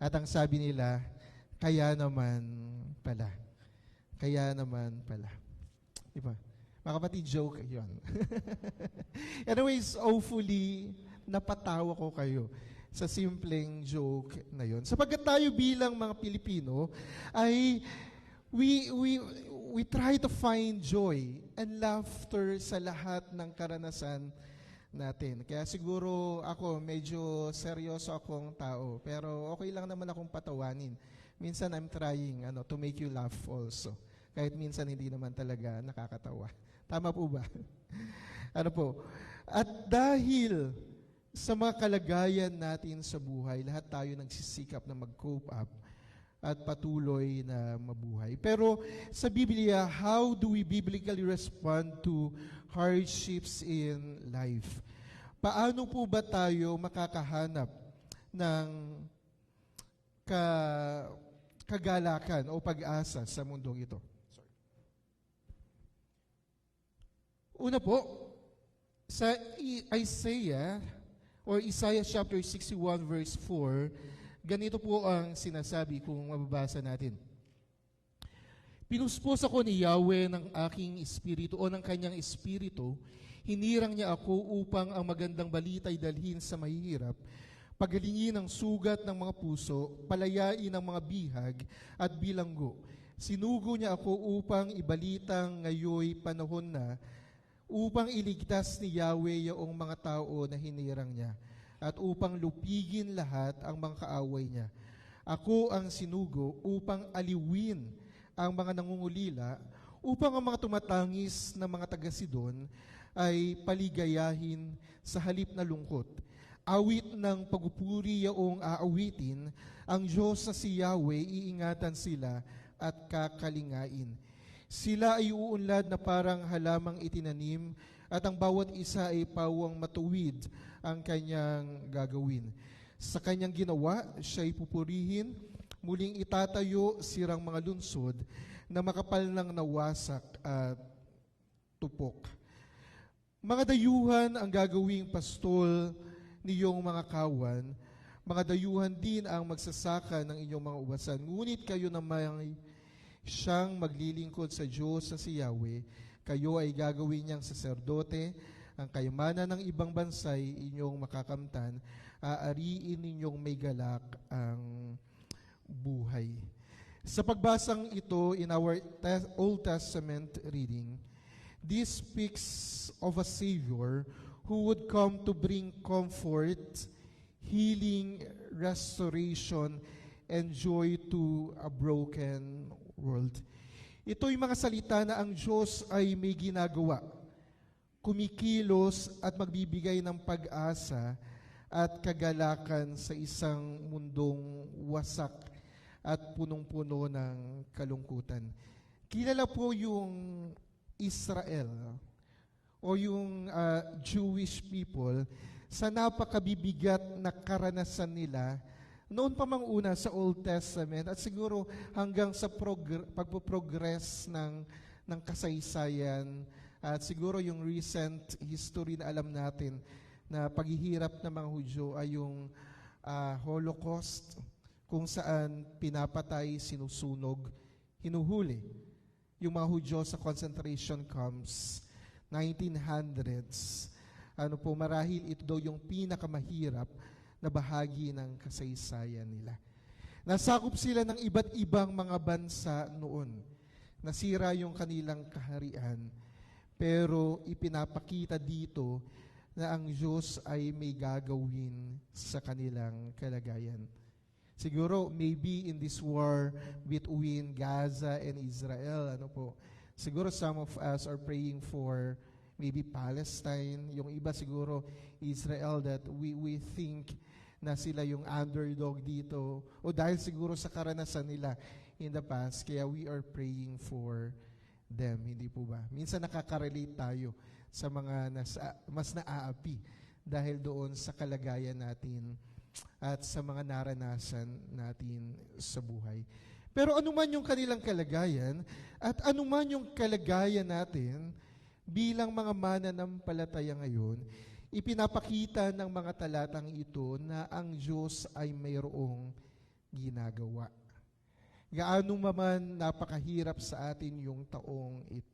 At ang sabi nila, kaya naman pala. Kaya naman pala. Diba? Mga kapatid, joke yun. Anyways, hopefully, napatawa ko kayo sa simpleng joke na yun. Sapagkat tayo bilang mga Pilipino, ay we try to find joy and laughter sa lahat ng karanasan natin. Kaya siguro ako, medyo seryoso akong tao, pero okay lang naman akong patawanin. Minsan I'm trying to make you laugh also. Kahit minsan hindi naman talaga nakakatawa. Tama po ba? At dahil sa mga kalagayan natin sa buhay, lahat tayo nagsisikap na mag-cope up at patuloy na mabuhay. Pero sa Biblia, how do we biblically respond to hardships in life? Paano po ba tayo makakahanap ng kagalakan o pag-asa sa mundong ito? Una po, sa Isaiah chapter 61 verse 4, ganito po ang sinasabi kung mababasa natin. Pinuspos ako ni Yahweh ng aking espiritu o ng kanyang espiritu, hinirang niya ako upang ang magandang balita ay dalhin sa mahihirap, pagalingin ang sugat ng mga puso, palayain ang mga bihag at bilanggo. Sinugo niya ako upang ibalitang ngayoy panahon na, upang iligtas ni Yahweh yaong mga tao na hinirang niya, at upang lupigin lahat ang mga kaaway niya. Ako ang sinugo upang aliwin ang mga nangungulila, upang ang mga tumatangis na mga taga-Sidon ay paligayahin sa halip na lungkot. Awit ng pagpupuri yaong aawitin, ang Diyos na si Yahweh, iingatan sila at kakalingain. Sila ay uunlad na parang halamang itinanim, at ang bawat isa ay pawang matuwid ang kanyang gagawin. Sa kanyang ginawa, siya'y pupurihin, muling itatayo sirang mga lunsod na makapal ng nawasak at tupok. Mga dayuhan ang gagawing pastol niyong mga kawan, mga dayuhan din ang magsasaka ng inyong mga ubasan. Ngunit kayo na may siyang maglilingkod sa Diyos na si Yahweh, kayo ay gagawin niyang saserdote, ang kayamanan ng ibang bansay inyong makakamtan, aariin ninyong may galak ang buhay. Sa pagbasang ito in our Old Testament reading, this speaks of a Savior who would come to bring comfort, healing, restoration, and joy to a broken world. Ito'y mga salita na ang Diyos ay may ginagawa, kumikilos at magbibigay ng pag-asa at kagalakan sa isang mundong wasak at punong-puno ng kalungkutan. Kilala po yung Israel o yung Jewish people sa napakabibigat na karanasan nila noon pa mang una sa Old Testament at siguro hanggang sa pagpo-progress ng kasaysayan at siguro yung recent history na alam natin na paghihirap ng mga Hudyo ay yung Holocaust, kung saan pinapatay, sinusunog, hinuhuli yung mga Hudyo sa concentration camps, 1900s. Marahil ito daw yung pinakamahirap na bahagi ng kasaysayan nila. Nasakop sila ng iba't ibang mga bansa noon. Nasira yung kanilang kaharian, pero ipinapakita dito na ang Diyos ay may gagawin sa kanilang kalagayan. Siguro, maybe in this war between Gaza and Israel, siguro some of us are praying for maybe Palestine, yung iba siguro Israel, that we think na sila yung underdog dito, o dahil siguro sa karanasan nila in the past, kaya we are praying for them, hindi po ba? Minsan nakaka-relate tayo sa mga mas naaapi dahil doon sa kalagayan natin at sa mga naranasan natin sa buhay. Pero anuman yung kanilang kalagayan at anuman yung kalagayan natin bilang mga mananampalataya ngayon, ipinapakita ng mga talatang ito na ang Diyos ay mayroong ginagawa. Gaano man napakahirap sa atin yung taong ito,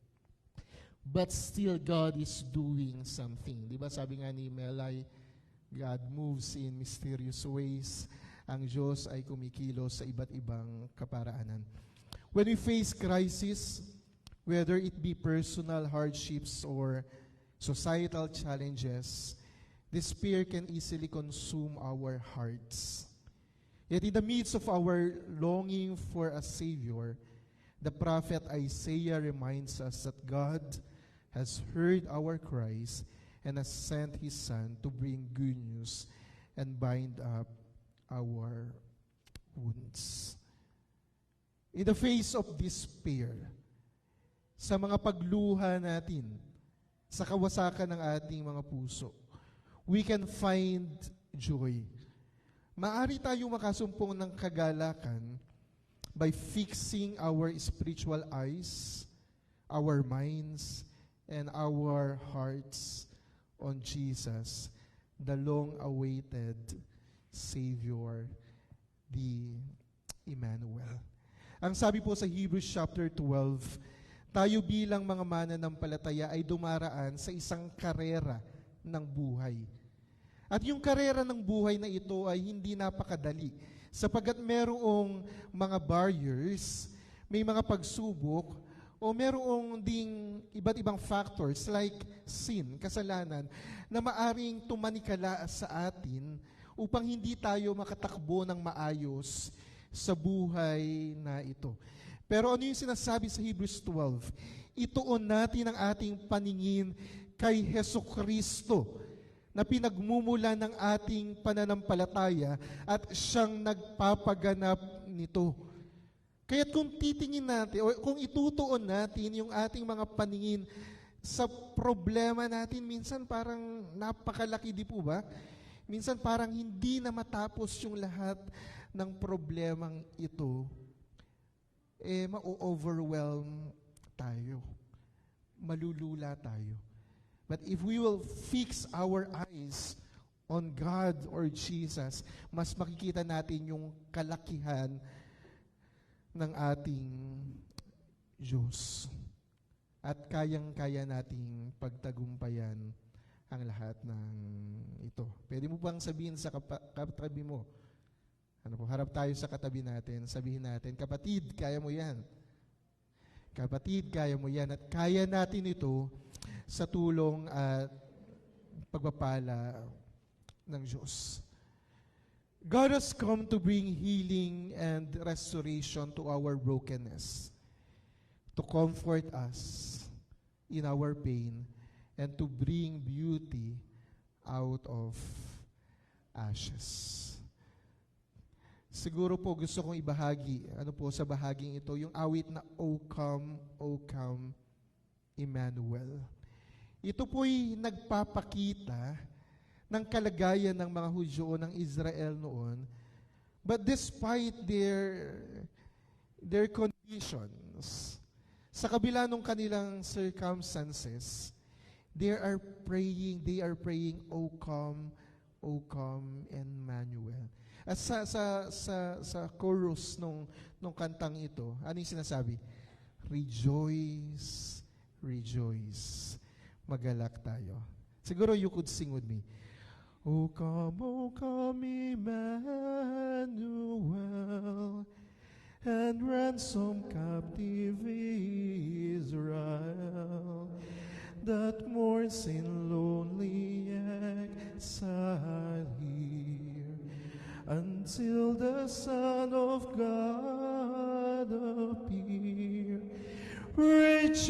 but still God is doing something. Di ba sabi nga ni Melay, God moves in mysterious ways. Ang Diyos ay kumikilos sa iba't ibang kaparaanan. When we face crisis, whether it be personal hardships or societal challenges, despair can easily consume our hearts. Yet in the midst of our longing for a Savior, the prophet Isaiah reminds us that God has heard our cries and has sent His Son to bring good news and bind up our wounds. In the face of despair, sa mga pagluha natin, sa kawasakan ng ating mga puso, we can find joy. Maari tayong makasumpong ng kagalakan by fixing our spiritual eyes, our minds, and our hearts on Jesus, the long-awaited Savior, the Emmanuel. Ang sabi po sa Hebrews chapter 12, tayo bilang mga mananampalataya ay dumaraan sa isang karera ng buhay. At yung karera ng buhay na ito ay hindi napakadali, sapagkat merong mga barriers, may mga pagsubok, o merong ding iba't ibang factors like sin, kasalanan, na maaring tumanikala sa atin upang hindi tayo makatakbo ng maayos sa buhay na ito. Pero ano yung sinasabi sa Hebrews 12? Ituon natin ang ating paningin kay Hesukristo na pinagmumula ng ating pananampalataya at siyang nagpapaganap nito. Kaya kung titingin natin, o kung itutuon natin yung ating mga paningin sa problema natin, minsan parang napakalaki, di po ba? Minsan parang hindi na matapos yung lahat ng problemang ito. Ma-overwhelm tayo. Malulula tayo. But if we will fix our eyes on God or Jesus, mas makikita natin yung kalakihan ng ating Diyos. At kayang-kaya nating pagtagumpayan ang lahat ng ito. Pwede mo bang sabihin sa katabi mo, Ano po, harap tayo sa katabi natin, sabihin natin, kapatid, kaya mo yan. Kapatid, kaya mo yan. At kaya natin ito sa tulong at pagpapala ng Diyos. God has come to bring healing and restoration to our brokenness, to comfort us in our pain, and to bring beauty out of ashes. Siguro po gusto kong ibahagi, sa bahaging ito, yung awit na O come, Emmanuel. Ito po'y nagpapakita ng kalagayan ng mga Hudyo ng Israel noon. But despite their conditions, sa kabila ng kanilang circumstances, they are praying, O come, Emmanuel. At sa chorus nung kantang ito, ano yung sinasabi? Rejoice, rejoice. Magalak tayo. Siguro you could sing with me. O come, Emmanuel, and ransom captive Israel, that mourns in lonely exile here, until the Son of God appear. Rejoice,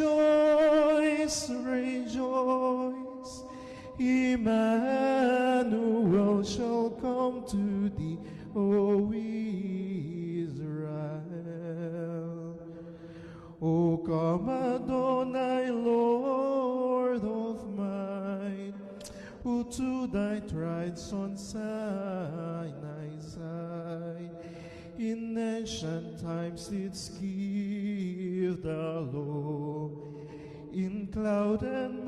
rejoice, Emmanuel shall come to thee, O Israel. O come, Adonai, Lord of might, who to thy tribes on Sinai side in ancient times didst give the law in cloud and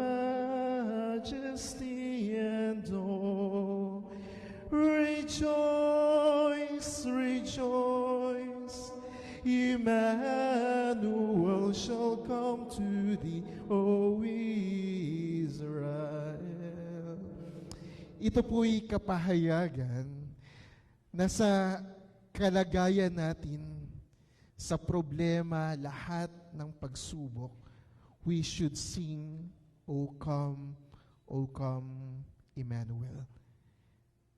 majesty and awe. Rejoice, rejoice, Emmanuel shall come to thee, O Israel. Ito po'y kapahayagan na sa kalagayan natin, sa problema, lahat ng pagsubok, we should sing, O come, Emmanuel.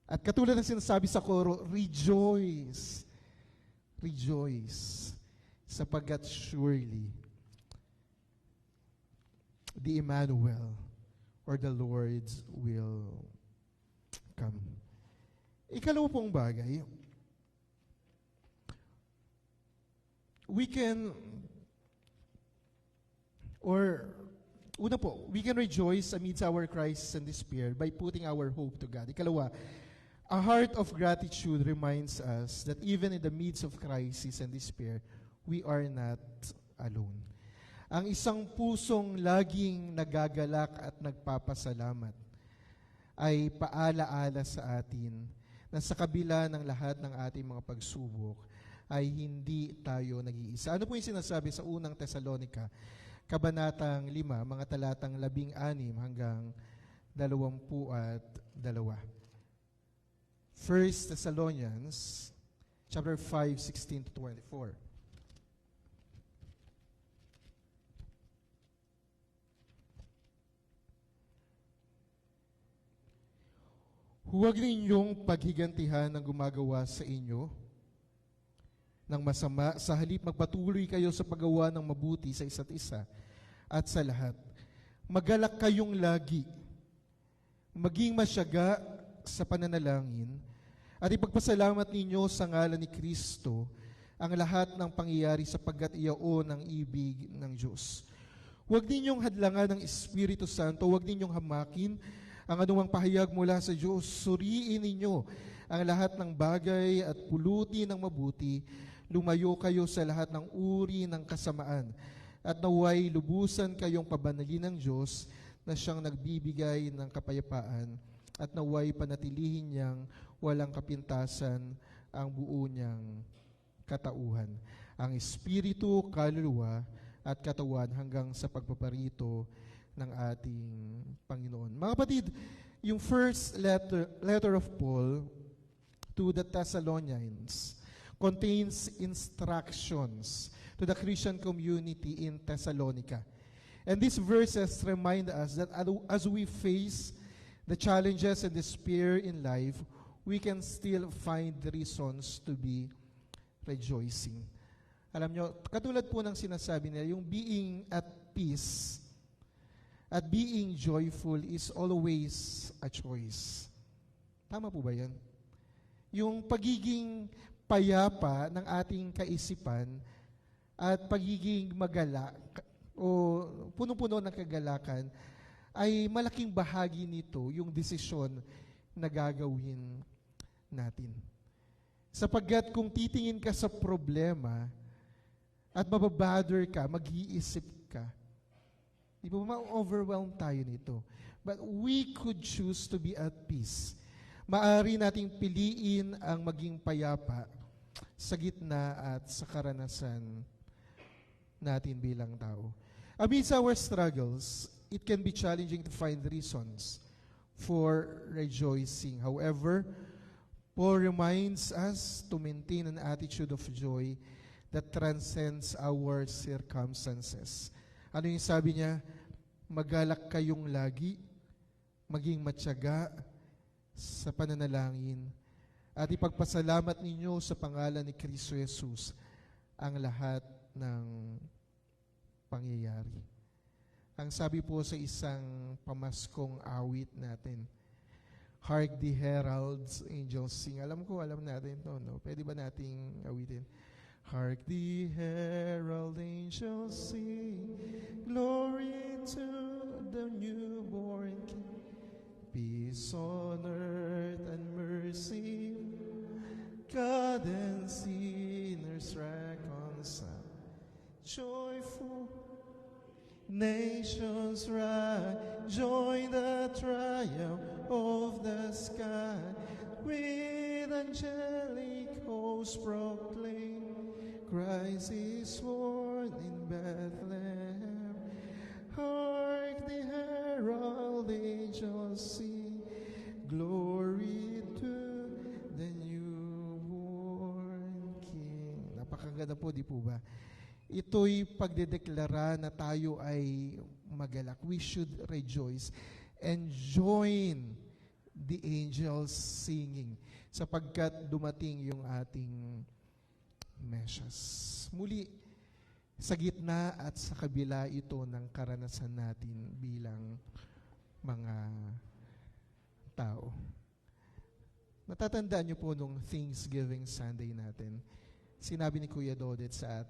At katulad ng sinasabi sa koro, rejoice, rejoice, sapagkat surely the Emmanuel or the Lord's will come. Ikalawa pong bagay, we can rejoice amidst our crisis and despair by putting our hope to God. Ikalawa, a heart of gratitude reminds us that even in the midst of crisis and despair, we are not alone. Ang isang pusong laging nagagalak at nagpapasalamat ay paalaala sa atin na sa kabila ng lahat ng ating mga pagsubok ay hindi tayo nag-iisa. Ano po yung sinasabi sa unang Tesalonica, Kabanatang 5, mga talatang 16 hanggang 22. 1 Thessalonians chapter 5, 16 to 24. Huwag ninyong paghigantihan ang gumagawa sa inyo ng masama, sa halip magpatuloy kayo sa paggawa ng mabuti sa isa't isa at sa lahat. Magalak kayong lagi, maging masyaga sa pananalangin, at ipagpasalamat ninyo sa ngalan ni Kristo ang lahat ng pangyayari sapagkat iyaon ang ibig ng Diyos. Huwag ninyong hadlangan ng Espiritu Santo, huwag ninyong hamakin ang anumang pahayag mula sa Diyos. Suriin ninyo ang lahat ng bagay at pulutin ng mabuti. Lumayo kayo sa lahat ng uri ng kasamaan at naway lubusan kayong pabanalin ng Diyos na siyang nagbibigay ng kapayapaan at naway panatilihin niyang walang kapintasan ang buo niyang katauhan. Ang Espiritu, kaluluwa at katawan hanggang sa pagpaparito ng ating Panginoon. Mga kapatid, yung first letter of Paul to the Thessalonians contains instructions to the Christian community in Thessalonica. And these verses remind us that as we face the challenges and despair in life, we can still find reasons to be rejoicing. Alam nyo, katulad po ng sinasabi nila, yung being at peace at being joyful is always a choice. Tama po ba yan? Yung pagiging payapa ng ating kaisipan at pagiging magalak o puno-puno ng kagalakan ay malaking bahagi nito yung desisyon na gagawin natin. Sapagkat kung titingin ka sa problema at mababother ka, mag-iisip ka, di ba ma-overwhelm tayo nito. But we could choose to be at peace. Maari nating piliin ang maging payapa sa gitna at sa karanasan natin bilang tao. Amidst our struggles, it can be challenging to find reasons for rejoicing. However, Paul reminds us to maintain an attitude of joy that transcends our circumstances. Ano yung sabi niya? Magalak kayong lagi, maging matyaga sa pananalangin, at ipagpasalamat ninyo sa pangalan ni Kristo Jesus ang lahat ng pangyayari. Ang sabi po sa isang pamaskong awit natin, Hark the heralds, angels sing. Alam natin ito, no? Pwede ba nating awitin? Hark the herald angels sing, glory to the newborn King. Peace on earth and mercy, God and sinners reconciled. Joyful nations rise, join the triumph of the sky. With angelic hosts proclaim, Christ is born in Bethlehem. Hark the herald angels sing, glory to the newborn King. Napakaganda po, di po ba? Ito'y pagdedeklara na tayo ay magalak. We should rejoice and join the angels singing sapagkat dumating yung ating Mesias. Muli, sa gitna at sa kabila ito ng karanasan natin bilang mga tao. Natatandaan niyo po nung Thanksgiving Sunday natin, sinabi ni Kuya Dodet sa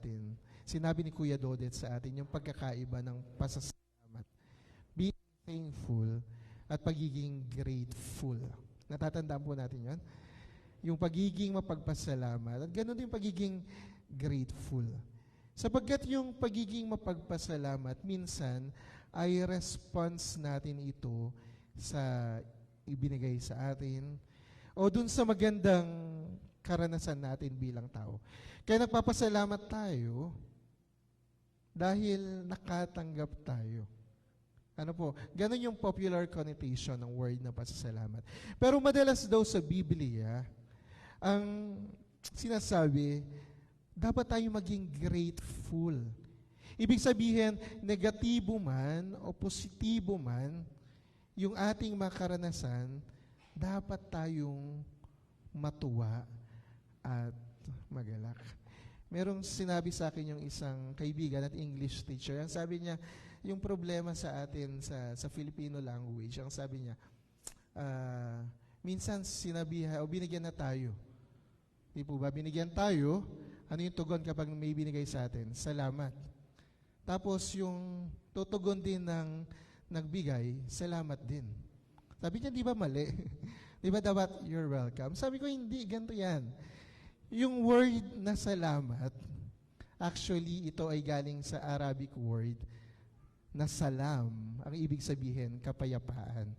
atin yung pagkakaiba ng pasasalamat, being thankful at pagiging grateful. Natatandaan po natin yan? Yung pagiging mapagpasalamat at ganoon din pagiging grateful. Sapagkat yung pagiging mapagpasalamat, minsan ay response natin ito sa ibinigay sa atin o dun sa magandang karanasan natin bilang tao. Kaya nagpapasalamat tayo dahil nakatanggap tayo. Ano po? Ganon yung popular connotation ng word na pasasalamat. Pero madalas daw sa Biblia, ang sinasabi, dapat tayo maging grateful. Ibig sabihin, negatibo man o positibo man, yung ating makaranasan, dapat tayong matuwa at magalak. Merong sinabi sa akin yung isang kaibigan at English teacher. Ang sabi niya, yung problema sa atin sa Filipino language, ang sabi niya, minsan sinabihan o binigyan na tayo. Di po ba? Binigyan tayo, ano yung tugon kapag may binigay sa atin? Salamat. Tapos yung tutugon din ng nagbigay, salamat din. Sabi niya, di ba mali? Di ba dapat you're welcome? Sabi ko, hindi, ganito yan. Yung word na salamat, actually, ito ay galing sa Arabic word na salam. Ang ibig sabihin, kapayapaan.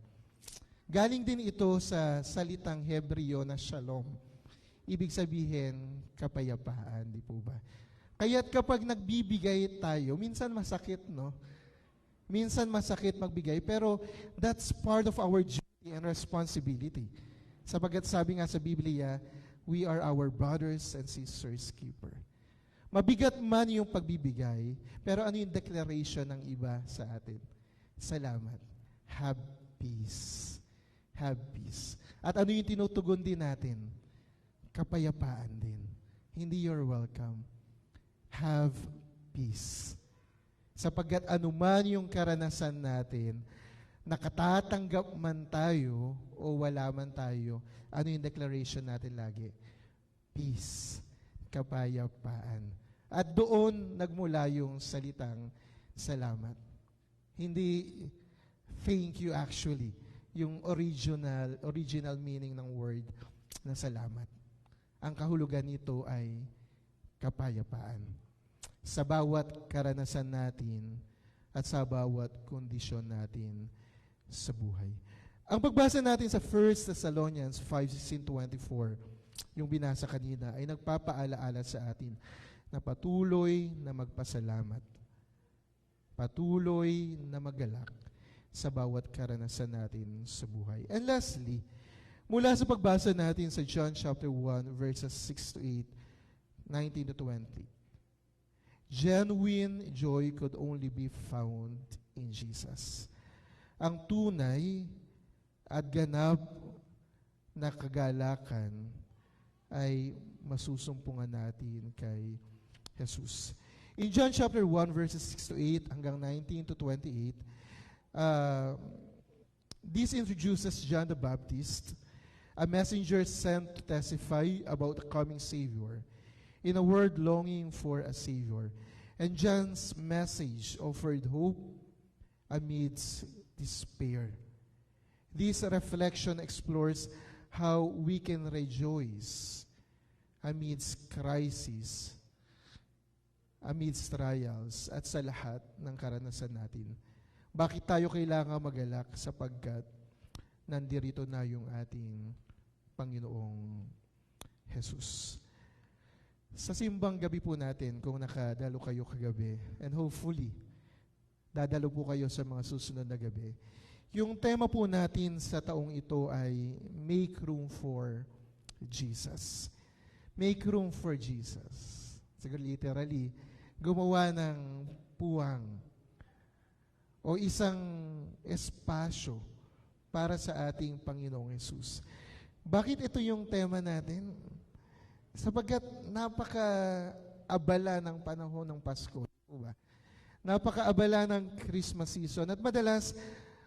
Galing din ito sa salitang Hebreo na shalom. Ibig sabihin, kapayapaan, di po ba? Kaya't kapag nagbibigay tayo, minsan masakit, no? Minsan masakit magbigay, pero that's part of our duty and responsibility. Sapagkat sabi nga sa Biblia, we are our brothers and sisters keeper. Mabigat man yung pagbibigay, pero ano yung declaration ng iba sa atin? Salamat. Have peace. Have peace. At ano yung tinutugon din natin? Kapayapaan din. Hindi you're welcome. Have peace. Sapagkat anuman yung karanasan natin, nakatatanggap man tayo o wala man tayo, ano yung declaration natin lagi? Peace. Kapayapaan. At doon nagmula yung salitang salamat. Hindi thank you actually. Yung original meaning ng word na salamat. Ang kahulugan nito ay kapayapaan. Sa bawat karanasan natin at sa bawat kondisyon natin sa buhay. Ang pagbasa natin sa 1 Thessalonians 5:16-24, yung binasa kanina, ay nagpapaalaala sa atin na patuloy na magpasalamat. Patuloy na magalak sa bawat karanasan natin sa buhay. And lastly, mula sa pagbasa natin sa John chapter 1, verses 6-8, 19-20, genuine joy could only be found in Jesus. Ang tunay at ganap na kagalakan ay masusumpungan natin kay Jesus. In John chapter 1, verses 6-8 hanggang 19-28, this introduces John the Baptist, a messenger sent to testify about a coming Savior, in a world longing for a Savior. And John's message offered hope amidst despair. This reflection explores how we can rejoice amidst crisis, amidst trials, at sa lahat ng karanasan natin. Bakit tayo kailangan magalak? Sapagkat nandirito na yung ating Panginoong Jesus. Sa simbang gabi po natin, kung nakadalo kayo kagabi, and hopefully, dadalo po kayo sa mga susunod na gabi, yung tema po natin sa taong ito ay Make Room for Jesus. Make room for Jesus. Siguro literally, gumawa ng puwang o isang espasyo para sa ating Panginoong Hesus. Bakit ito yung tema natin? Sapagkat napaka-abala ng panahon ng Pasko. Diba? Napaka-abala ng Christmas season. At madalas,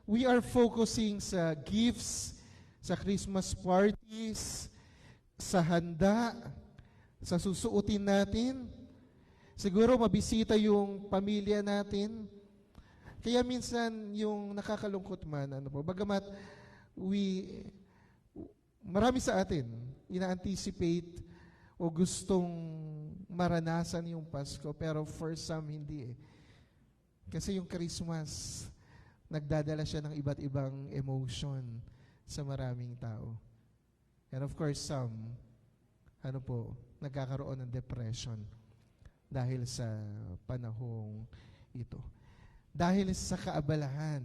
we are focusing sa gifts, sa Christmas parties, sa handa, sa susuotin natin. Siguro mabisita yung pamilya natin. Kaya minsan yung nakakalungkot man, bagamat marami sa atin ina-anticipate o gustong maranasan yung Pasko, pero for some hindi eh. Kasi yung Christmas, nagdadala siya ng iba't ibang emotion sa maraming tao. And of course, some, nagkakaroon ng depression dahil sa panahong ito. Dahil sa kaabalahan,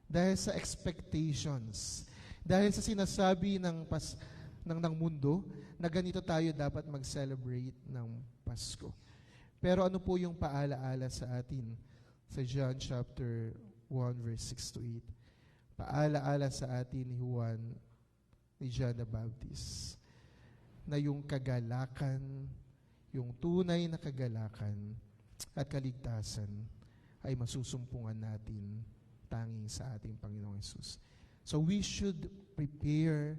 dahil sa expectations, dahil sa sinasabi ng mundo na ganito tayo dapat mag-celebrate ng Pasko. Pero ano po yung paalaala sa atin sa John chapter 1 verse 6-8? Paalaala sa atin ni Juan, ni John the Baptist, na yung kagalakan, yung tunay na kagalakan at kaligtasan ay masusumpungan natin tanging sa ating Panginoong Hesus. So we should prepare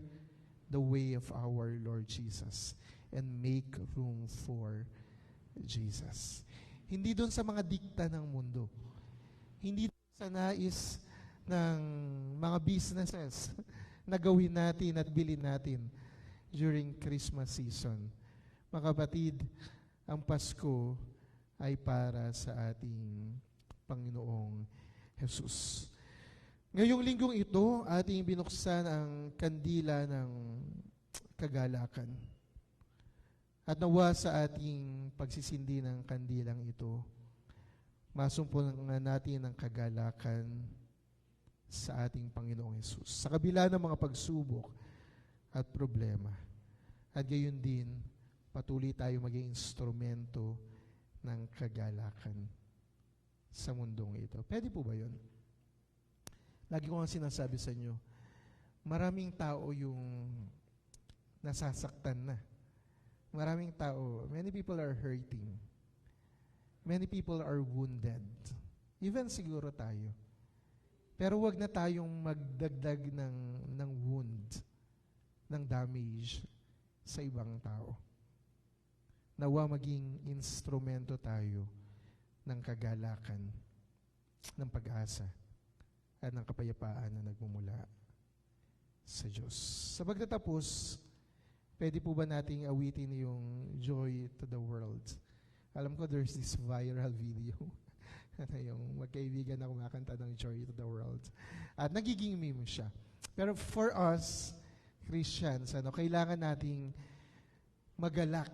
the way of our Lord Jesus and make room for Jesus. Hindi doon sa mga dikta ng mundo. Hindi doon sa nais ng mga businesses na gawin natin at bilhin natin during Christmas season. Mga kapatid, ang Pasko ay para sa ating Panginoong Jesus. Ngayong linggong ito, ating binuksan ang kandila ng kagalakan. At nawa sa ating pagsisindi ng kandilang ito, masumpungan natin ang kagalakan sa ating Panginoong Hesus. Sa kabila ng mga pagsubok at problema. At gayon din, patuloy tayo maging instrumento ng kagalakan sa mundong ito. Pwede po ba yun? Lagi ko nga sinasabi sa inyo, maraming tao yung nasasaktan na. Maraming tao, many people are hurting. Many people are wounded. Even siguro tayo. Pero wag na tayong magdagdag ng wound, ng damage sa ibang tao. Nawa maging instrumento tayo ng kagalakan, ng pag-asa, at ng kapayapaan na nagmumula sa Diyos. Sa pagtatapos, pwede po ba nating awitin yung Joy to the World? Alam ko there's this viral video yung magkaibigan na kumakanta ng Joy to the World. At nagiging meme siya. Pero for us, Christians, kailangan nating magalak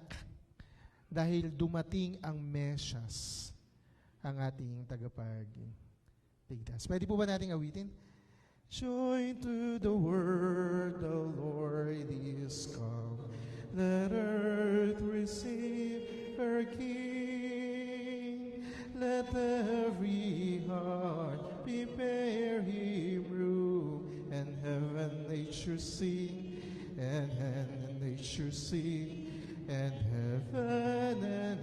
dahil dumating ang Mesyas, ang ating tagapagligtas. Pwede po ba nating awitin? Joy to the world, the Lord is come. Let earth receive her King. Let every heart prepare him room. And heaven nature sing, and nature sing, and heaven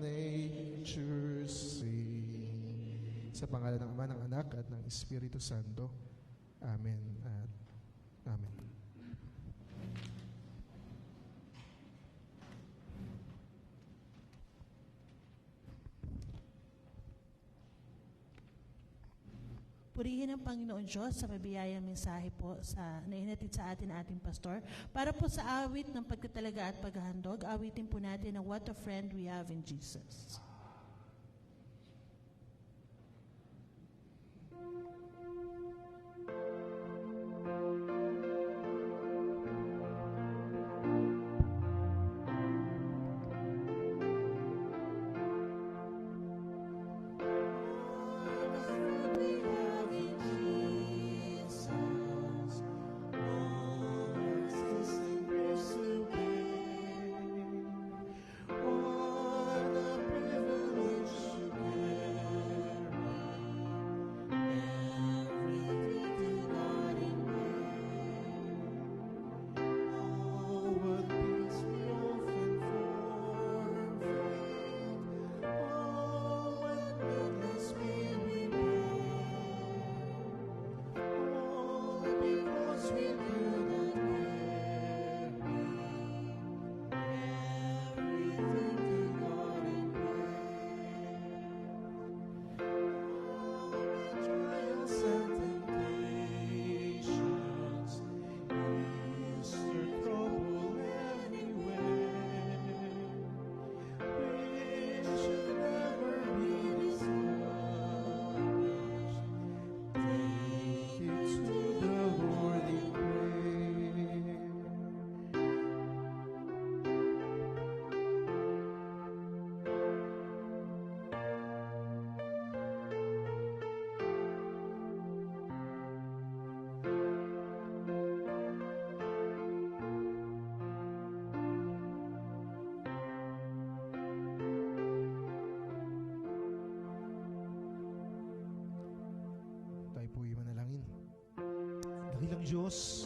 nature sing. Sa pangalan ng Ama, ng Anak, at ng Espiritu Santo. Amen at Amen. Purihin ang Panginoon Diyos sa mabiyayang mensahe po na inatid sa atin ating pastor. Para po sa awit ng pagtatalaga at paghahandog, awitin po natin ang What a Friend We Have in Jesus. Dakilang Diyos,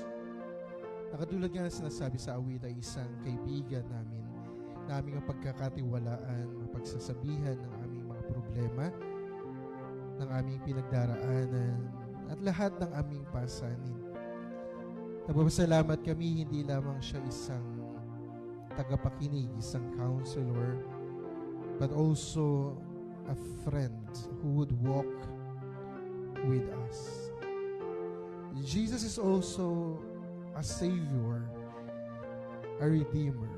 nakatulad nga na sinasabi sa awit ay isang kaibigan namin na aming pagkakatiwalaan, mapagsasabihan ng aming mga problema, ng aming pinagdaraanan, at lahat ng aming pasanin. Nagpapasalamat kami, hindi lamang siya isang tagapakinig, isang counselor, but also a friend who would walk with us. Jesus is also a Savior, a Redeemer,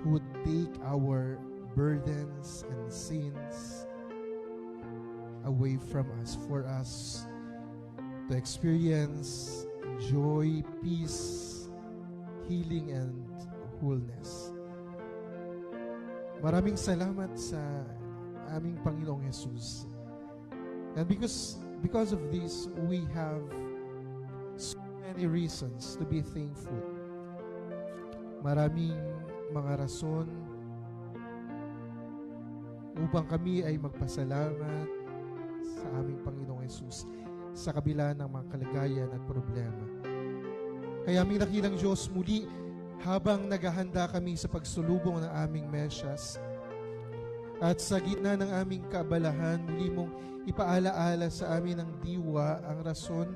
who would take our burdens and sins away from us, for us to experience joy, peace, healing, and wholeness. Maraming salamat sa aming Panginoong Jesus. And because of this, we have many reasons to be thankful. Maraming mga rason upang kami ay magpasalamat sa aming Panginoong Hesus sa kabila ng mga kalagayan at problema. Kaya aming dakilang Diyos, muli habang naghahanda kami sa pagsulubong ng aming mesyas at sa gitna ng aming kaabalahan, muli mong ipaalaala sa amin ng diwa ang rason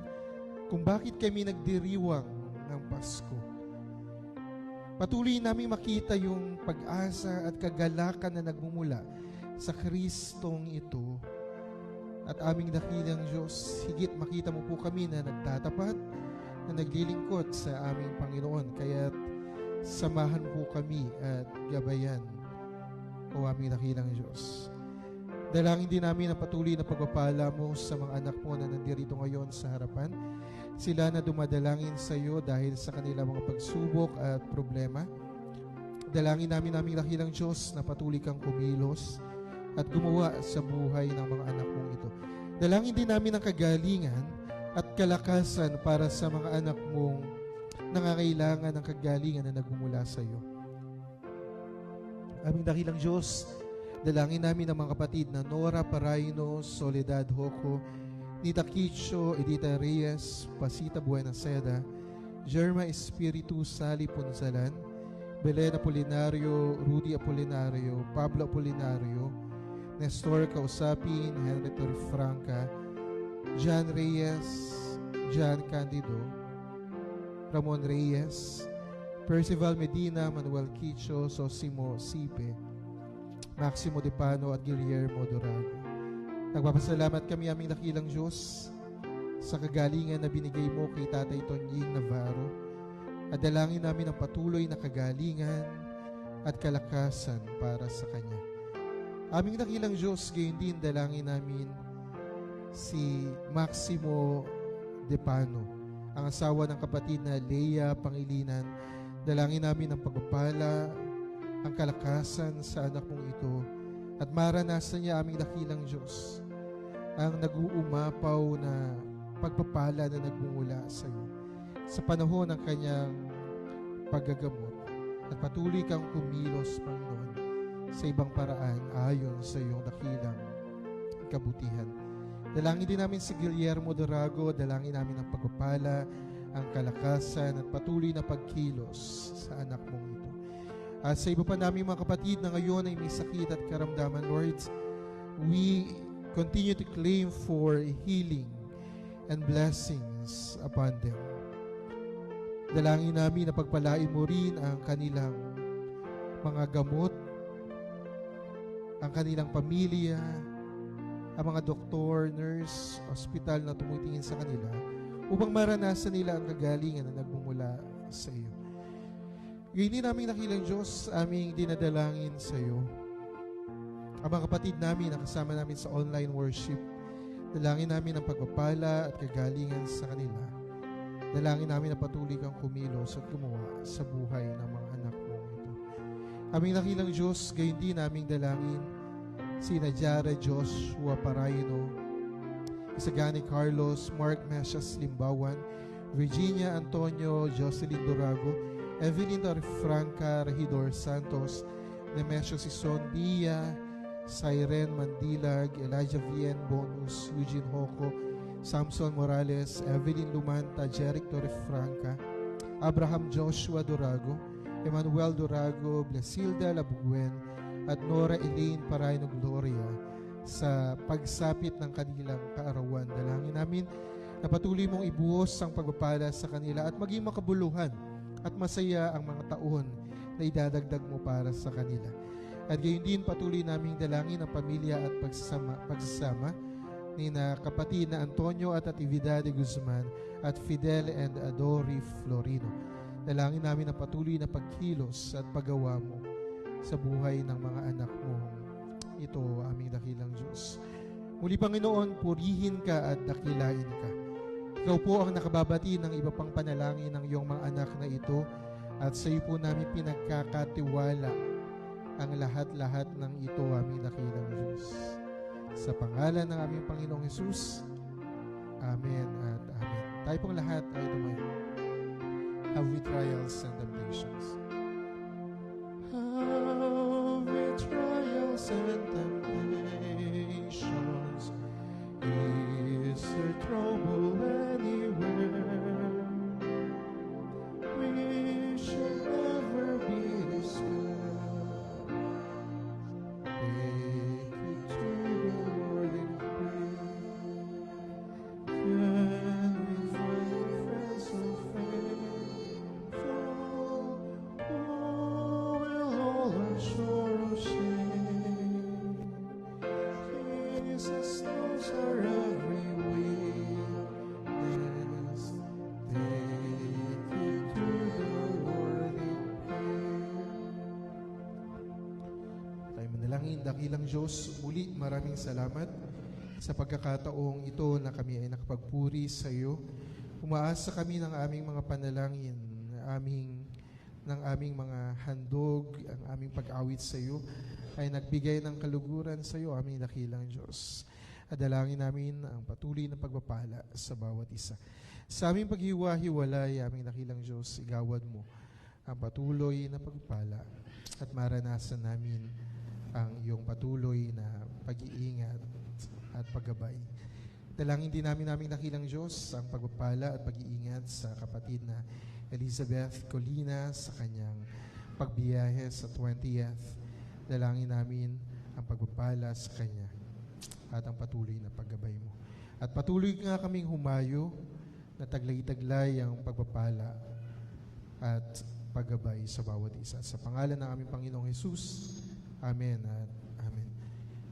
kung bakit kami nagdiriwang ng Pasko. Patuloy namin makita yung pag-asa at kagalakan na nagmumula sa Kristong ito. At aming dakilang Diyos, higit makita mo po kami na nagtatapat, na naglilingkod sa aming Panginoon. Kaya samahan po kami at gabayan, o aming dakilang Diyos. Dalangin din namin ang patuloy na pagpapala mo sa mga anak mo na nandirito ngayon sa harapan. Sila na dumadalangin sa iyo dahil sa kanilang mga pagsubok at problema. Dalangin namin aming dakilang Diyos na patuloy kang kumilos at gumawa sa buhay ng mga anak mong ito. Dalangin din namin ang kagalingan at kalakasan para sa mga anak mong nangangailangan ng kagalingan na nagmumula sa iyo. Aming dakilang Diyos, dalangin namin ang mga kapatid na Nora Paraino, Soledad Hoco, Nita Kicho, Edita Reyes, Pasita Buenaseda, Jerma Espiritu Sali Punzalan, Belen Apolinario, Rudy Apolinario, Pablo Apolinario, Nestor Kausapin, Henry Torrefranca, John Reyes, John Candido, Ramon Reyes, Percival Medina, Manuel Kicho, Sosimo Sipe, Maximo Depano at Guillermo Dorago. Nagpapasalamat kami aming dakilang Diyos sa kagalingan na binigay mo kay Tatay Tonying Navarro at dalangin namin ang patuloy na kagalingan at kalakasan para sa Kanya. Aming dakilang Diyos, gayon din dalangin namin si Maximo Depano, ang asawa ng kapatid na Leia Pangilinan. Dalangin namin ang pagpapala, ang kalakasan sa anak mong ito at maranasan niya aming dakilang Diyos ang nag-uumapaw na pagpapala na nagmumula sa iyo sa panahon ng kanyang paggagamot at patuloy kang kumilos, Panginoon, sa ibang paraan ayon sa iyong dakilang kabutihan. Dalangin din namin si Guillermo Dorago, dalangin namin ang pagpapala, ang kalakasan at patuloy na pagkilos sa anak mong ito. At sa iba pa namin mga kapatid na ngayon ay may sakit at karamdaman, Lord, we continue to claim for healing and blessings upon them. Dalangin namin na pagpalain mo rin ang kanilang mga gamot, ang kanilang pamilya, ang mga doktor, nurse, ospital na tumutingin sa kanila upang maranasan nila ang kagalingan na nagmumula sa iyo. Ngayon din namin nakilang Diyos, aming dinadalangin sa iyo ang mga kapatid namin na kasama namin sa online worship. Dalangin namin ang pagpapala at kagalingan sa kanila. Dalangin namin na patuloy kang kumilos at gumawa sa buhay ng mga anak mo ito. Aming nakilang Diyos, gayon din naming dalangin sina Jara Joshua Paraino, Isagani Carlos, Mark Mesias Limbawan, Virginia Antonio, Jocelyn Dorago, Evelyn Torrefranca, Regidor Santos, Nemesio Sison Dia, Siren Mandilag, Elijah Vien Bonus, Eugene Hoco, Samson Morales, Evelyn Lumanta, Jeric Torrefranca, Abraham Joshua Dorago, Emmanuel Dorago, Blasilda Labuguen, at Nora Elaine Paraino Gloria sa pagsapit ng kanilang kaarawan. Dalangin namin na patuloy mong ibuhos ang pagpapala sa kanila at maging makabuluhan at masaya ang mga taon na idadagdag mo para sa kanila. At gayon din patuloy naming dalangin ang pamilya at pagsasama ni na kapatid na Antonio at Atividad de Guzman at Fidel and Adori Florino. Dalangin namin ang patuloy na pagkilos at paggawa mo sa buhay ng mga anak mo. Ito aming dakilang Diyos. Muli Panginoon, purihin ka at dakilain ka. Ikaw po ang nakababati ng iba pang panalangin ng iyong mga anak na ito at sa iyo po namin pinagkakatiwala ang lahat-lahat ng ito aming dakilang Diyos. Sa pangalan ng aming Panginoong Hesus, Amen at Amen. Tayo pong lahat ay tumayo. Have we trials and temptations? Have we trials and temptations? Is there trouble anywhere? We should never be discouraged. Take it to the Lord in prayer. Can we find friends so faithful? Who will all our sorrow share? Jesus knows our every weakness. Take it to the Lord in prayer. Tayo manalangin, dakilang Diyos, muli maraming salamat sa pagkakataong ito na kami ay nakapagpuri sa iyo. Umaasa kami ng aming mga panalangin, ng aming mga handog, ang aming pag-awit sa iyo ay nagbigay ng kaluguran sa iyo, aming dakilang Diyos. At dalangin namin ang patuloy na pagpapala sa bawat isa. Sa aming paghiwa-hiwalay, aming dakilang Diyos, igawad mo ang patuloy na pagpapala at maranasan namin ang iyong patuloy na pag-iingat at paggabay. Dalangin din namin dakilang Diyos ang pagpapala at pag-iingat sa kapatid na Elizabeth Colina sa kanyang pagbiyahe sa 20th. Dalangin namin ang pagpapala sa kanya at ang patuloy na paggabay mo. At patuloy nga kaming humayo na taglay-taglay ang pagpapala at paggabay sa bawat isa. Sa pangalan ng aming Panginoong Hesus, Amen at Amen.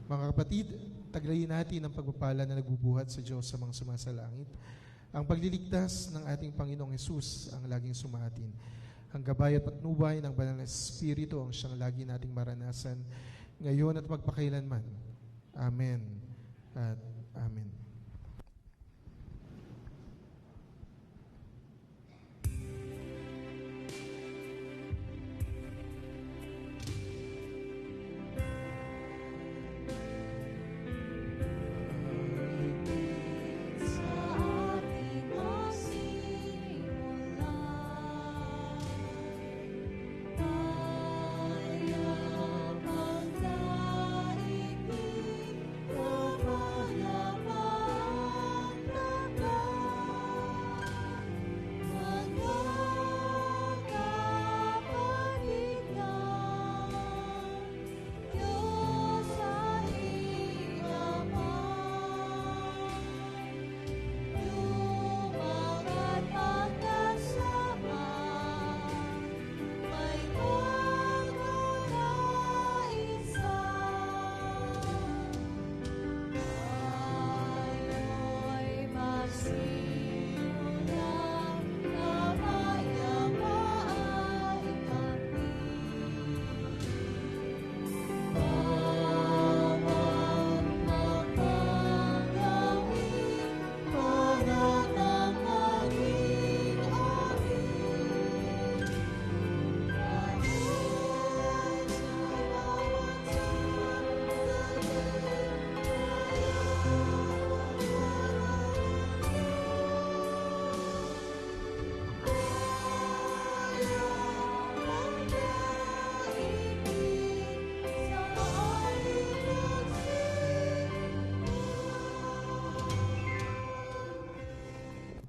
Mga kapatid, taglayin natin ang pagpapala na nagbubuhat sa Diyos sa mga sumasalangit. Ang pagliligtas ng ating Panginoong Hesus ang laging sumatin. Ang gabay at patnubay ng Banal na Espiritu ang siyang lagi nating maranasan ngayon at magpakailanman. Amen at Amen.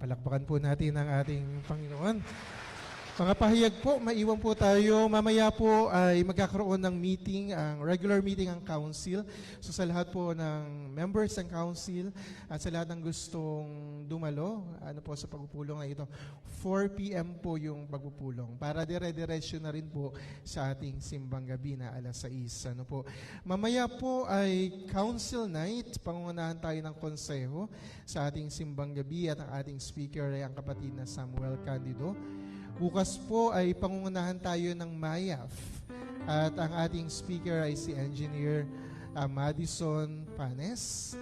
Palakpakan po natin ang ating Panginoon. Mga pahayag po, maiwan po tayo. Mamaya po ay magkakaroon ng meeting, ang regular meeting ang council. So sa lahat po ng members ng council at sa lahat ng gustong dumalo, po sa pagpupulong na ito, 4 p.m. po yung pagpupulong para dire-diretso na rin po sa ating simbang gabi na alas 6. Mamaya po ay council night, pangunahan tayo ng konseho sa ating simbang gabi at ang ating speaker ay ang kapatid na Samuel Candido. Bukas po ay pangungunahan tayo ng MAYAF at ang ating speaker ay si Engineer Madison Panes.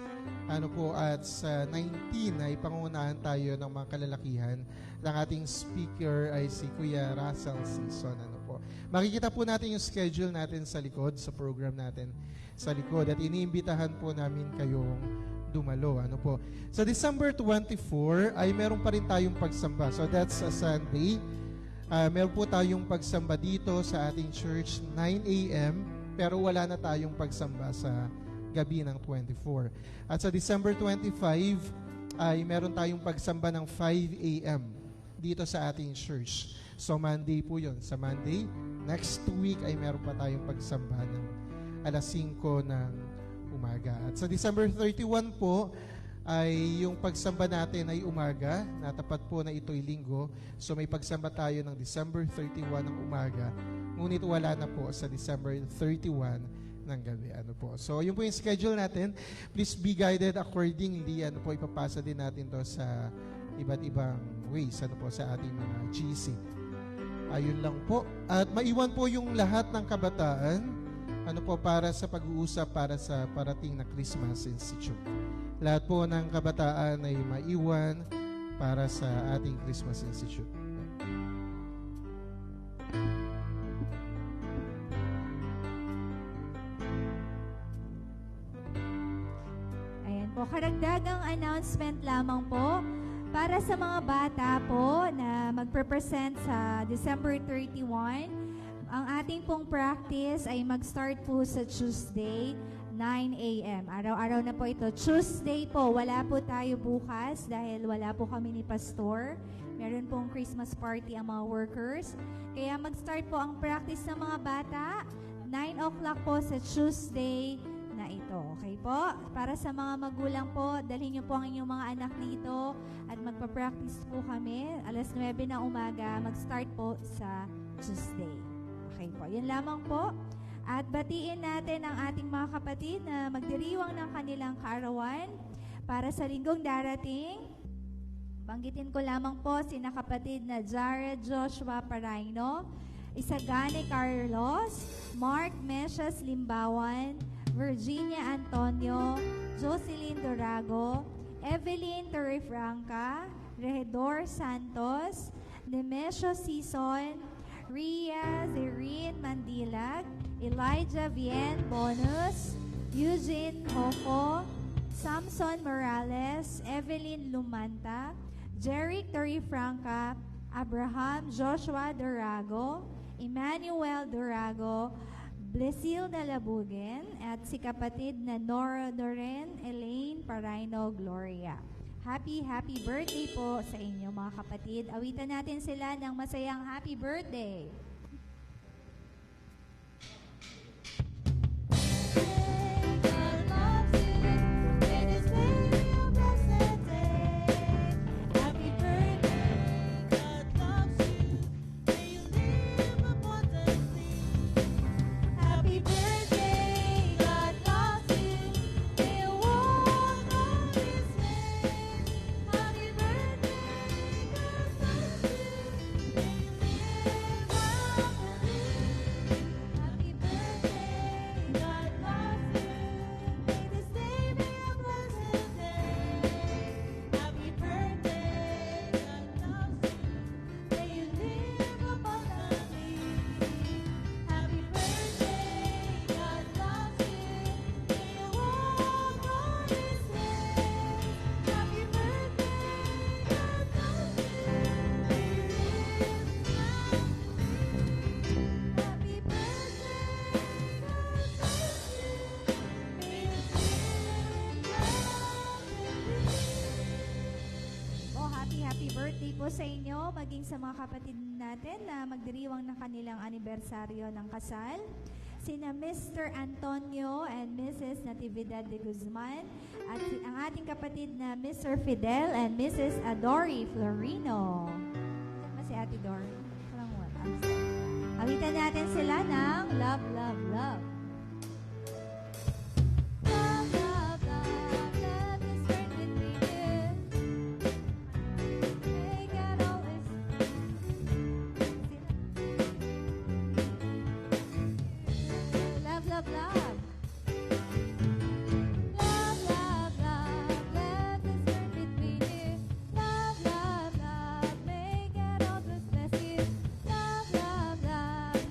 At sa 19 ay pangungunahan tayo ng mga kalalakihan. Ang ating speaker ay si Kuya Russell Season. Makikita po natin yung schedule natin sa likod, sa program natin sa likod. At iniimbitahan po namin kayong dumalo. Ano po? Sa December 24 ay meron pa rin tayong pagsamba. So that's a Sunday. Meron po tayong pagsamba dito sa ating church 9 a.m. pero wala na tayong pagsamba sa gabi ng 24. At sa December 25 ay meron tayong pagsamba ng 5 a.m. dito sa ating church. So Monday po yun. Sa Monday, next week ay meron pa tayong pagsamba ng alas 5 ng umaga. At sa December 31 po, ay yung pagsamba natin ay umaga. Natapat po na ito'y linggo. So may pagsamba tayo ng December 31 ng umaga. Ngunit wala na po sa December 31 ng gabi. Ano po. So yun po yung schedule natin. Please be guided accordingly. Ano po, ipapasa din natin to sa iba't ibang ways. Ano po, sa ating mga GC. Ayun lang po. At maiwan po yung lahat ng kabataan. Ano po, para sa pag-uusap para sa parating na Christmas Institute. Lahat po ng kabataan ay maiwan para sa ating Christmas Institute. Ayan po, karagdagang announcement lamang po para sa mga bata po na magpe-present sa December 31. Ang ating pong practice ay mag-start po sa Tuesday, 9 a.m. Araw-araw na po ito. Tuesday po, wala po tayo bukas dahil wala po kami ni Pastor. Meron pong Christmas party ang mga workers. Kaya mag-start po ang practice ng mga bata, 9 o'clock po sa Tuesday na ito. Okay po? Para sa mga magulang po, dalhin niyo po ang inyong mga anak dito at magpa-practice po kami. Alas 9 ng umaga, mag-start po sa Tuesday. Okay po, yun lamang po. At batiin natin ang ating mga kapatid na magdiriwang ng kanilang kaarawan para sa linggong darating. Banggitin ko lamang po sina kapatid na Jared Joshua Paraino, Isagani Carlos, Mark Mesias Limbawan, Virginia Antonio, Jocelyn Dorago, Evelyn Torrefranca, Regidor Santos, Nemesio Sison, Ria Zerin Mandilag, Elijah Vien Bonus, Eugene Hoco, Samson Morales, Evelyn Lumanta, Jeric Torrefranca, Abraham Joshua Dorago, Emmanuel Dorago, Blesil Nalabugen, at si kapatid na Nora Doren Elaine Paraino Gloria. Happy birthday po sa inyo mga kapatid. Awitan natin sila ng masayang happy birthday. Po sa inyo, maging sa mga kapatid natin na magdiriwang ng kanilang anibersaryo ng kasal. Sina Mr. Antonio and Mrs. Natividad de Guzman at ang ating kapatid na Mr. Fidel and Mrs. Adori Florino. Saan ba si Ate Dori? Parang wala. Awitan natin sila ng Love, Love, Love.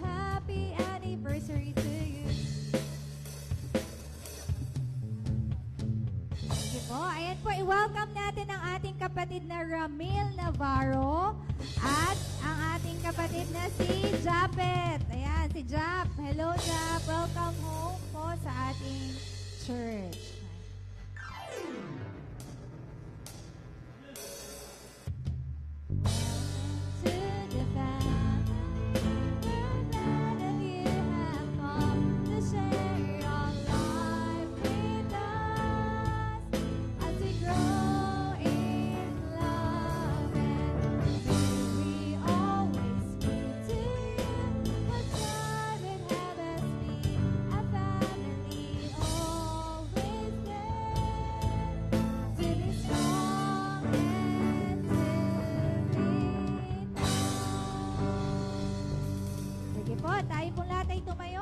Happy anniversary to you. i-welcome natin ang ating kapatid na Ramil Navarro at ang ating kapatid na si Japet. Ayan, si Jap. Hello, Jap. Welcome home po sa ating church. To the family, we're glad that you have come to share your life with us as we grow in love, and may we always be to you what God would have us be, a family always there to be strong and to be Sige po, tayo pong lahat ay tumayo